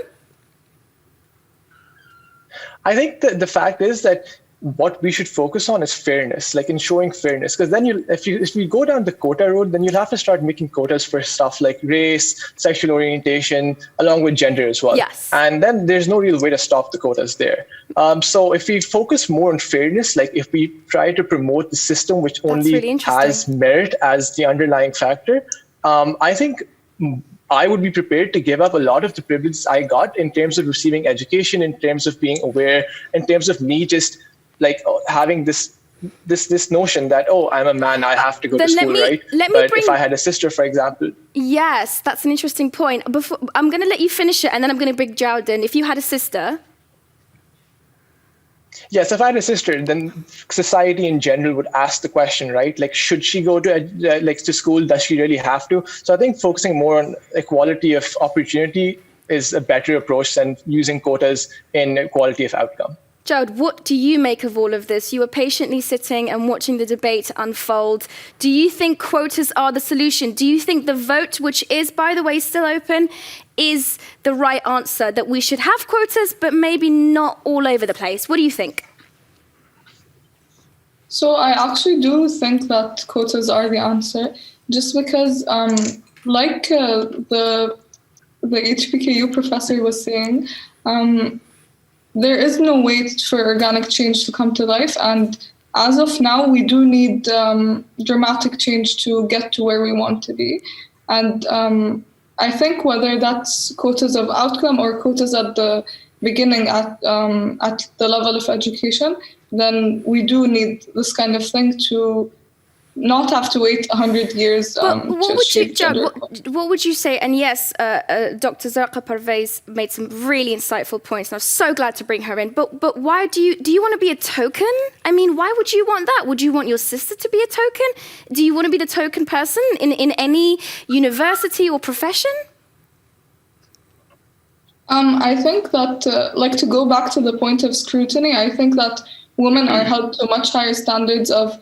I think that the fact is that what we should focus on is fairness, like ensuring fairness. Because then if we go down the quota road, then you'll have to start making quotas for stuff like race, sexual orientation, along with gender as well. Yes. And then there's no real way to stop the quotas there. So if we focus more on fairness, like if we try to promote the system which only really has merit as the underlying factor, I think I would be prepared to give up a lot of the privileges I got in terms of receiving education, in terms of being aware, in terms of me just like having this notion that, oh, I'm a man, I have to go to school, right? But if I had a sister, for example. Yes, that's an interesting point. I'm going to let you finish it, and then I'm going to bring Jawd in. If you had a sister. Yes, if I had a sister, then society in general would ask the question, right? Like, should she go to school? Does she really have to? So I think focusing more on equality of opportunity is a better approach than using quotas in equality of outcome. Jawd, what do you make of all of this? You were patiently sitting and watching the debate unfold. Do you think quotas are the solution? Do you think the vote, which is, by the way, still open, is the right answer, that we should have quotas, but maybe not all over the place? What do you think? So I actually do think that quotas are the answer, just because, like the HBKU professor was saying, there is no way for organic change to come to life. And as of now, we do need dramatic change to get to where we want to be. And I think whether that's quotas of outcome or quotas at the beginning at the level of education, then we do need this kind of thing to not have to wait 100 years what would you, gender what would you say? And yes, Dr. Zarqa Parvez made some really insightful points, and I'm so glad to bring her in. But why do you want to be a token? I mean, why would you want that? Would you want your sister to be a token? Do you want to be the token person in any university or profession? I think that, like, to go back to the point of scrutiny, I think that women are held to much higher standards of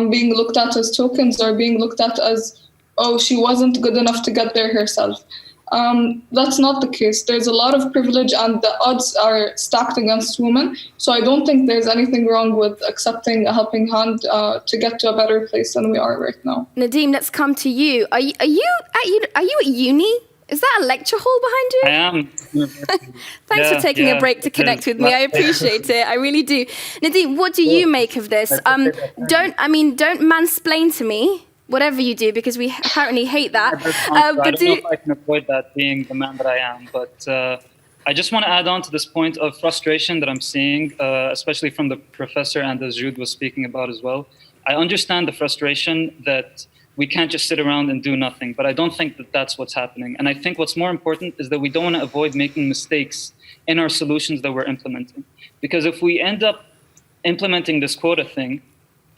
being looked at as tokens or being looked at as, oh, she wasn't good enough to get there herself. That's not the case. There's a lot of privilege and the odds are stacked against women. So I don't think there's anything wrong with accepting a helping hand to get to a better place than we are right now. Nadeem, let's come to you. Are you at uni? Is that a lecture hall behind you? I am. Thanks for taking a break to connect with me. I appreciate it. I really do. Nadeem, what do you make of this? Don't mansplain to me, whatever you do, because we apparently hate that. I don't know if I can avoid that being the man that I am, but I just want to add on to this point of frustration that I'm seeing, especially from the professor and as Jude was speaking about as well. I understand the frustration that we can't just sit around and do nothing, but I don't think that that's what's happening. And I think what's more important is that we don't want to avoid making mistakes in our solutions that we're implementing. Because if we end up implementing this quota thing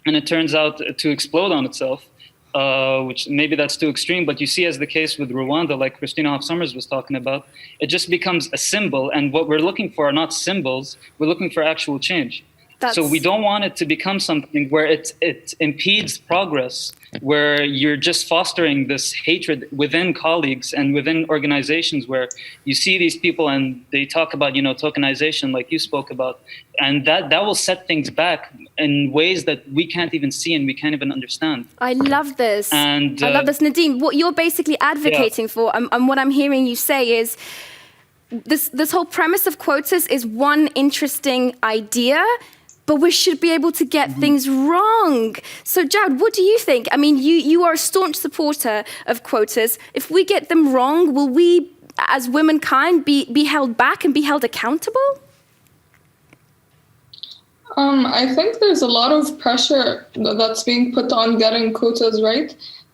and it turns out to explode on itself, which maybe that's too extreme, but you see as the case with Rwanda, like Christina Hoff Sommers was talking about, it just becomes a symbol. And what we're looking for are not symbols, we're looking for actual change. So we don't want it to become something where it impedes progress, where you're just fostering this hatred within colleagues and within organizations, where you see these people and they talk about, tokenization like you spoke about, and that will set things back in ways that we can't even see and we can't even understand. I love this. And I love this, Nadeem. What you're basically advocating for, and what I'm hearing you say is, this whole premise of quotas is one interesting idea, but we should be able to get things wrong. So, Jad, what do you think? I mean, you are a staunch supporter of quotas. If we get them wrong, will we, as womankind, be held back and be held accountable? I think there's a lot of pressure that's being put on getting quotas right.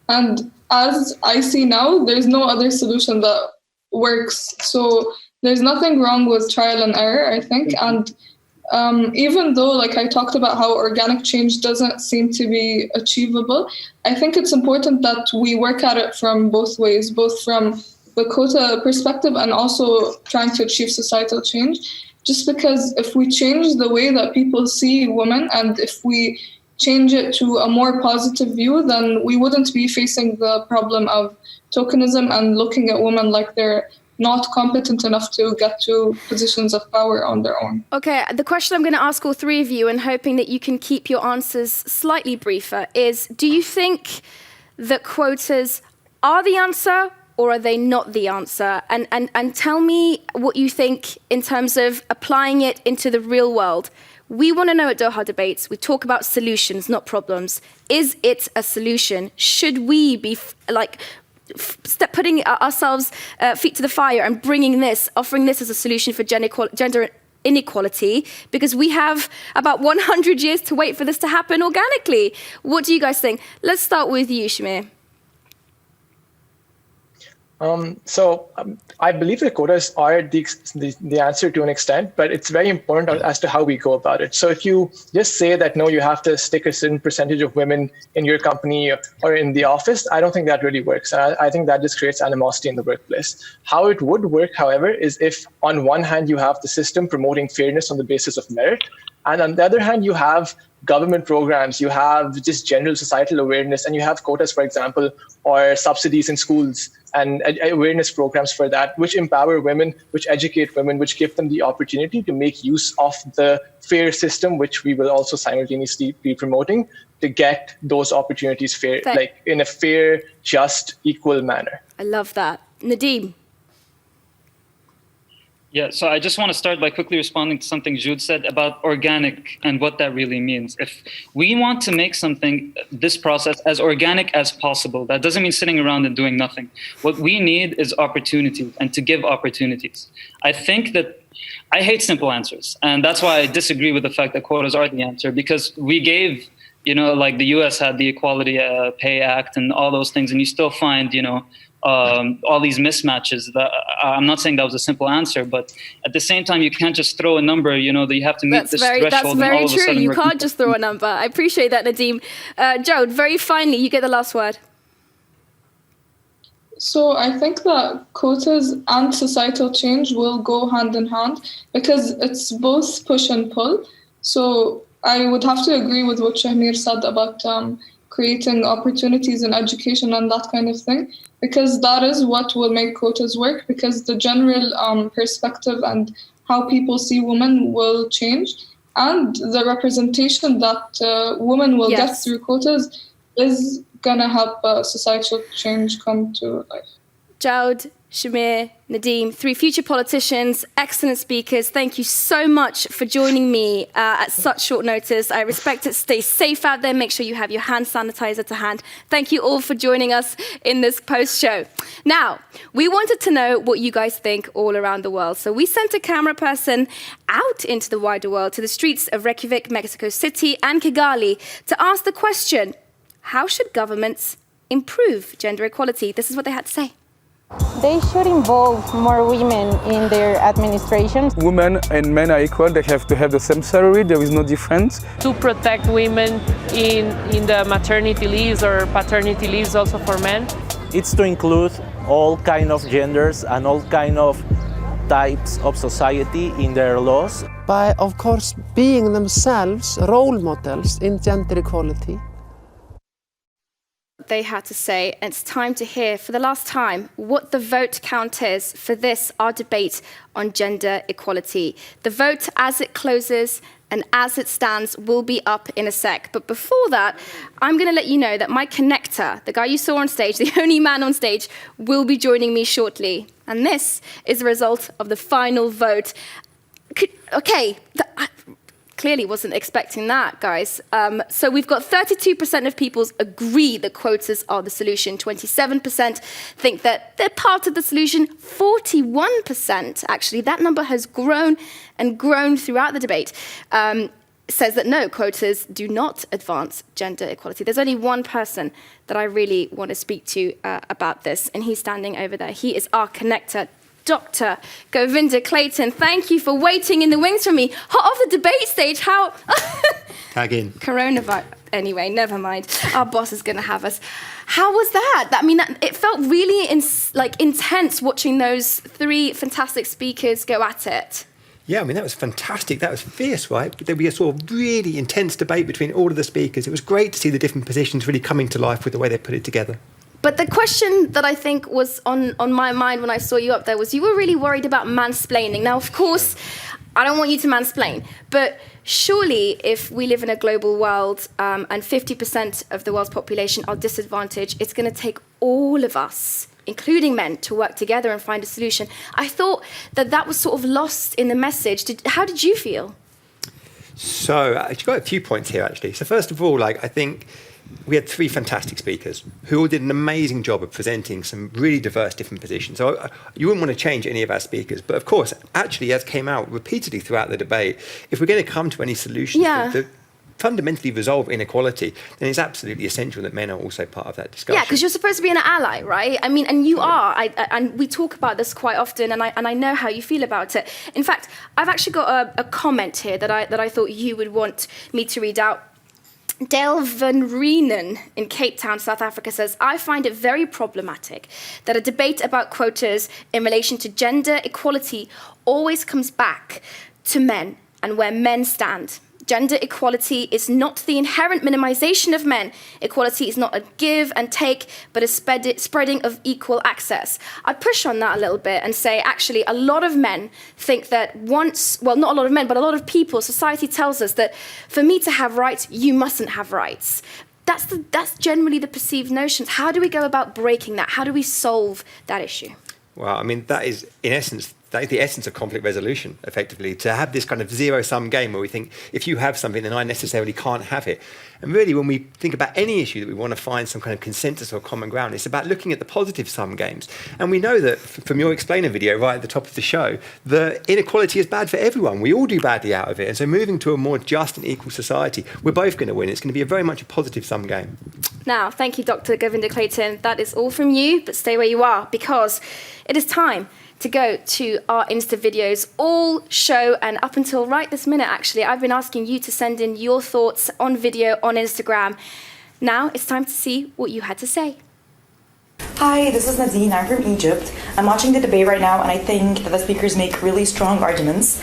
And as I see now, there's no other solution that works. So there's nothing wrong with trial and error, I think. And even though, like I talked about how organic change doesn't seem to be achievable, I think it's important that we work at it from both ways, both from the quota perspective and also trying to achieve societal change. Just because if we change the way that people see women and if we change it to a more positive view, then we wouldn't be facing the problem of tokenism and looking at women like they're not competent enough to get to positions of power on their own. Okay, the question I'm going to ask all three of you, and hoping that you can keep your answers slightly briefer, is do you think that quotas are the answer or are they not the answer? And tell me what you think in terms of applying it into the real world. We want to know at Doha Debates, we talk about solutions, not problems. Is it a solution? Should we be putting ourselves feet to the fire and offering this as a solution for gender inequality, because we have about 100 years to wait for this to happen organically? What do you guys think? Let's start with you, Shamir. I believe the quotas are the answer to an extent, but it's very important as to how we go about it. So if you just say that, no, you have to stick a certain percentage of women in your company or in the office, I don't think that really works. And I think that just creates animosity in the workplace. How it would work, however, is if on one hand you have the system promoting fairness on the basis of merit, and on the other hand you have government programs, you have just general societal awareness, and you have quotas, for example, or subsidies in schools and awareness programs for that, which empower women, which educate women, which give them the opportunity to make use of the fair system, which we will also simultaneously be promoting to get those opportunities fair, like in a fair, just, equal manner. I love that. Nadeem. Yeah, so I just want to start by quickly responding to something Jude said about organic and what that really means. If we want to make this process as organic as possible, that doesn't mean sitting around and doing nothing. What we need is opportunity and to give opportunities. I think that I hate simple answers, and that's why I disagree with the fact that quotas are the answer, because we gave like the US had the Equality Pay Act and all those things, and you still find, all these mismatches. That I'm not saying that was a simple answer, but at the same time, you can't just throw a number, that you have to meet this threshold. That's very and all of a true. sudden You can't just throw a number. I appreciate that, Nadeem. Joe, very finally, you get the last word. So I think that quotas and societal change will go hand in hand because it's both push and pull. So I would have to agree with what Shahmir said about creating opportunities in education and that kind of thing, because that is what will make quotas work, because the general perspective and how people see women will change, and the representation that women will get through quotas is going to help societal change come to life. Jawd, Shahmir, Nadeem, three future politicians, excellent speakers. Thank you so much for joining me at such short notice. I respect it. Stay safe out there. Make sure you have your hand sanitizer to hand. Thank you all for joining us in this post-show. Now, we wanted to know what you guys think all around the world. So we sent a camera person out into the wider world, to the streets of Reykjavik, Mexico City, and Kigali, to ask the question, how should governments improve gender equality? This is what they had to say. They should involve more women in their administration. Women and men are equal. They have to have the same salary. There is no difference. To protect women in the maternity leaves or paternity leaves also for men. It's to include all kind of genders and all kind of types of society in their laws. By, of course, being themselves role models in gender equality. They had to say, and it's time to hear for the last time what the vote count is for this, our debate on gender equality. The vote as it closes and as it stands will be up in a sec. But before that, I'm going to let you know that my connector, the guy you saw on stage, the only man on stage, will be joining me shortly. And this is the result of the final vote. Okay, clearly wasn't expecting that, guys. So we've got 32% of people agree that quotas are the solution. 27% think that they're part of the solution. 41%, actually, that number has grown and grown throughout the debate, says that no, quotas do not advance gender equality. There's only one person that I really want to speak to about this, and he's standing over there. He is our connector, Dr. Govinda Clayton. Thank you for waiting in the wings for me. Hot off the debate stage, how... Tag in. Coronavirus. Anyway, never mind. Our boss is going to have us. How was that? I mean, it felt really intense watching those three fantastic speakers go at it. Yeah, I mean, that was fantastic. That was fierce, right? There was a sort of really intense debate between all of the speakers. It was great to see the different positions really coming to life with the way they put it together. But the question that I think was on my mind when I saw you up there was you were really worried about mansplaining. Now, of course, I don't want you to mansplain, but surely if we live in a global world and 50% of the world's population are disadvantaged, it's going to take all of us, including men, to work together and find a solution. I thought that was sort of lost in the message. How did you feel? So I've got a few points here, actually. So first of all, I think we had three fantastic speakers who all did an amazing job of presenting some really diverse different positions. So you wouldn't want to change any of our speakers. But of course, actually, as came out repeatedly throughout the debate, if we're going to come to any solutions that fundamentally resolve inequality, then it's absolutely essential that men are also part of that discussion. Yeah, because you're supposed to be an ally, right? I mean, and you are. And we talk about this quite often, and I know how you feel about it. In fact, I've actually got a comment here that I thought you would want me to read out. Dale Van Reenen in Cape Town, South Africa says, I find it very problematic that a debate about quotas in relation to gender equality always comes back to men and where men stand. Gender equality is not the inherent minimization of men. Equality is not a give and take, but a spreading of equal access. I push on that a little bit and say, actually, a lot of men think that not a lot of men, but a lot of people, society tells us that for me to have rights, you mustn't have rights. That's generally the perceived notions. How do we go about breaking that? How do we solve that issue? Well, I mean, that is, in essence, the essence of conflict resolution, effectively, to have this kind of zero-sum game where we think, if you have something, then I necessarily can't have it. And really, when we think about any issue that we want to find some kind of consensus or common ground, it's about looking at the positive sum games. And we know that from your explainer video right at the top of the show, the inequality is bad for everyone. We all do badly out of it. And so moving to a more just and equal society, we're both going to win. It's going to be very much a positive sum game. Now, thank you, Dr. Govinda Clayton. That is all from you, but stay where you are, because it is time to go to our Insta videos, all show, and up until right this minute, actually, I've been asking you to send in your thoughts on video on Instagram. Now it's time to see what you had to say. Hi, this is Nadine. I'm from Egypt. I'm watching the debate right now, and I think that the speakers make really strong arguments.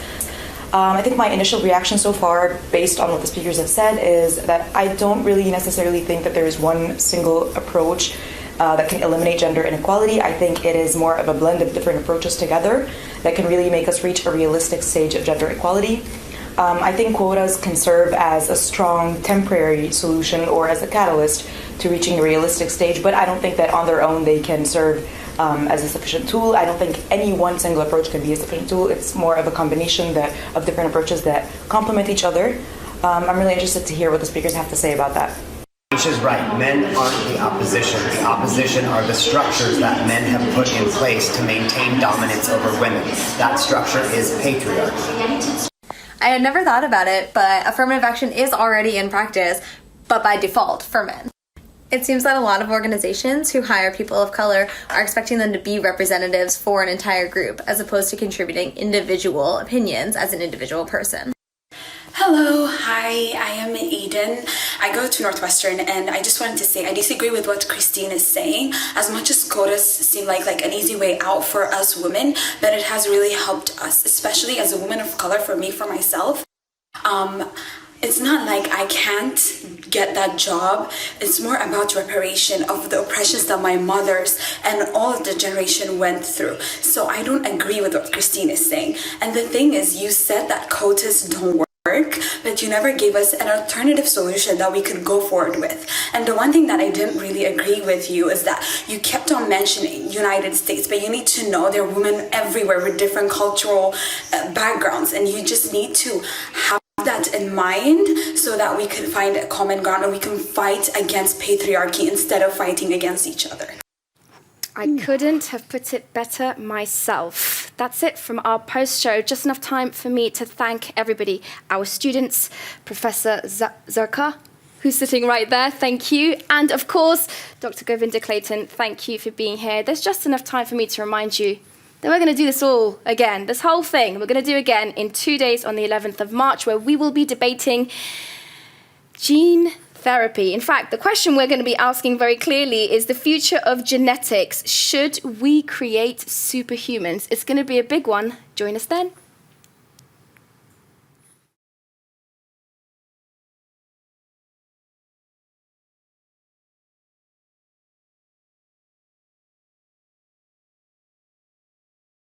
I think my initial reaction so far, based on what the speakers have said, is that I don't really necessarily think that there is one single approach that can eliminate gender inequality. I think it is more of a blend of different approaches together that can really make us reach a realistic stage of gender equality. I think quotas can serve as a strong temporary solution or as a catalyst to reaching a realistic stage, but I don't think that on their own they can serve as a sufficient tool. I don't think any one single approach can be a sufficient tool. It's more of a combination of different approaches that complement each other. I'm really interested to hear what the speakers have to say about that. She's right. Men aren't the opposition. The opposition are the structures that men have put in place to maintain dominance over women. That structure is patriarchy. I had never thought about it, but affirmative action is already in practice, but by default for men. It seems that a lot of organizations who hire people of color are expecting them to be representatives for an entire group, as opposed to contributing individual opinions as an individual person. Hello, hi, I am Aiden. I go to Northwestern, and I just wanted to say I disagree with what Christine is saying. As much as quotas seem like an easy way out for us women, but it has really helped us, especially as a woman of color, for myself. It's not like I can't get that job. It's more about reparation of the oppressions that my mothers and all of the generation went through. So I don't agree with what Christine is saying. And the thing is, you said that quotas don't work, but you never gave us an alternative solution that we could go forward with. And the one thing that I didn't really agree with you is that you kept on mentioning United States, but you need to know there are women everywhere with different cultural backgrounds, and you just need to have that in mind so that we can find a common ground and we can fight against patriarchy instead of fighting against each other. I couldn't have put it better myself. That's it from our post-show. Just enough time for me to thank everybody. Our students, Professor Zarqa, who's sitting right there, thank you. And of course, Dr. Govinda Clayton, thank you for being here. There's just enough time for me to remind you that we're going to do this all again. This whole thing, we're going to do again in 2 days on the 11th of March, where we will be debating gene therapy. In fact, the question we're going to be asking very clearly is the future of genetics. Should we create superhumans? It's going to be a big one. Join us then.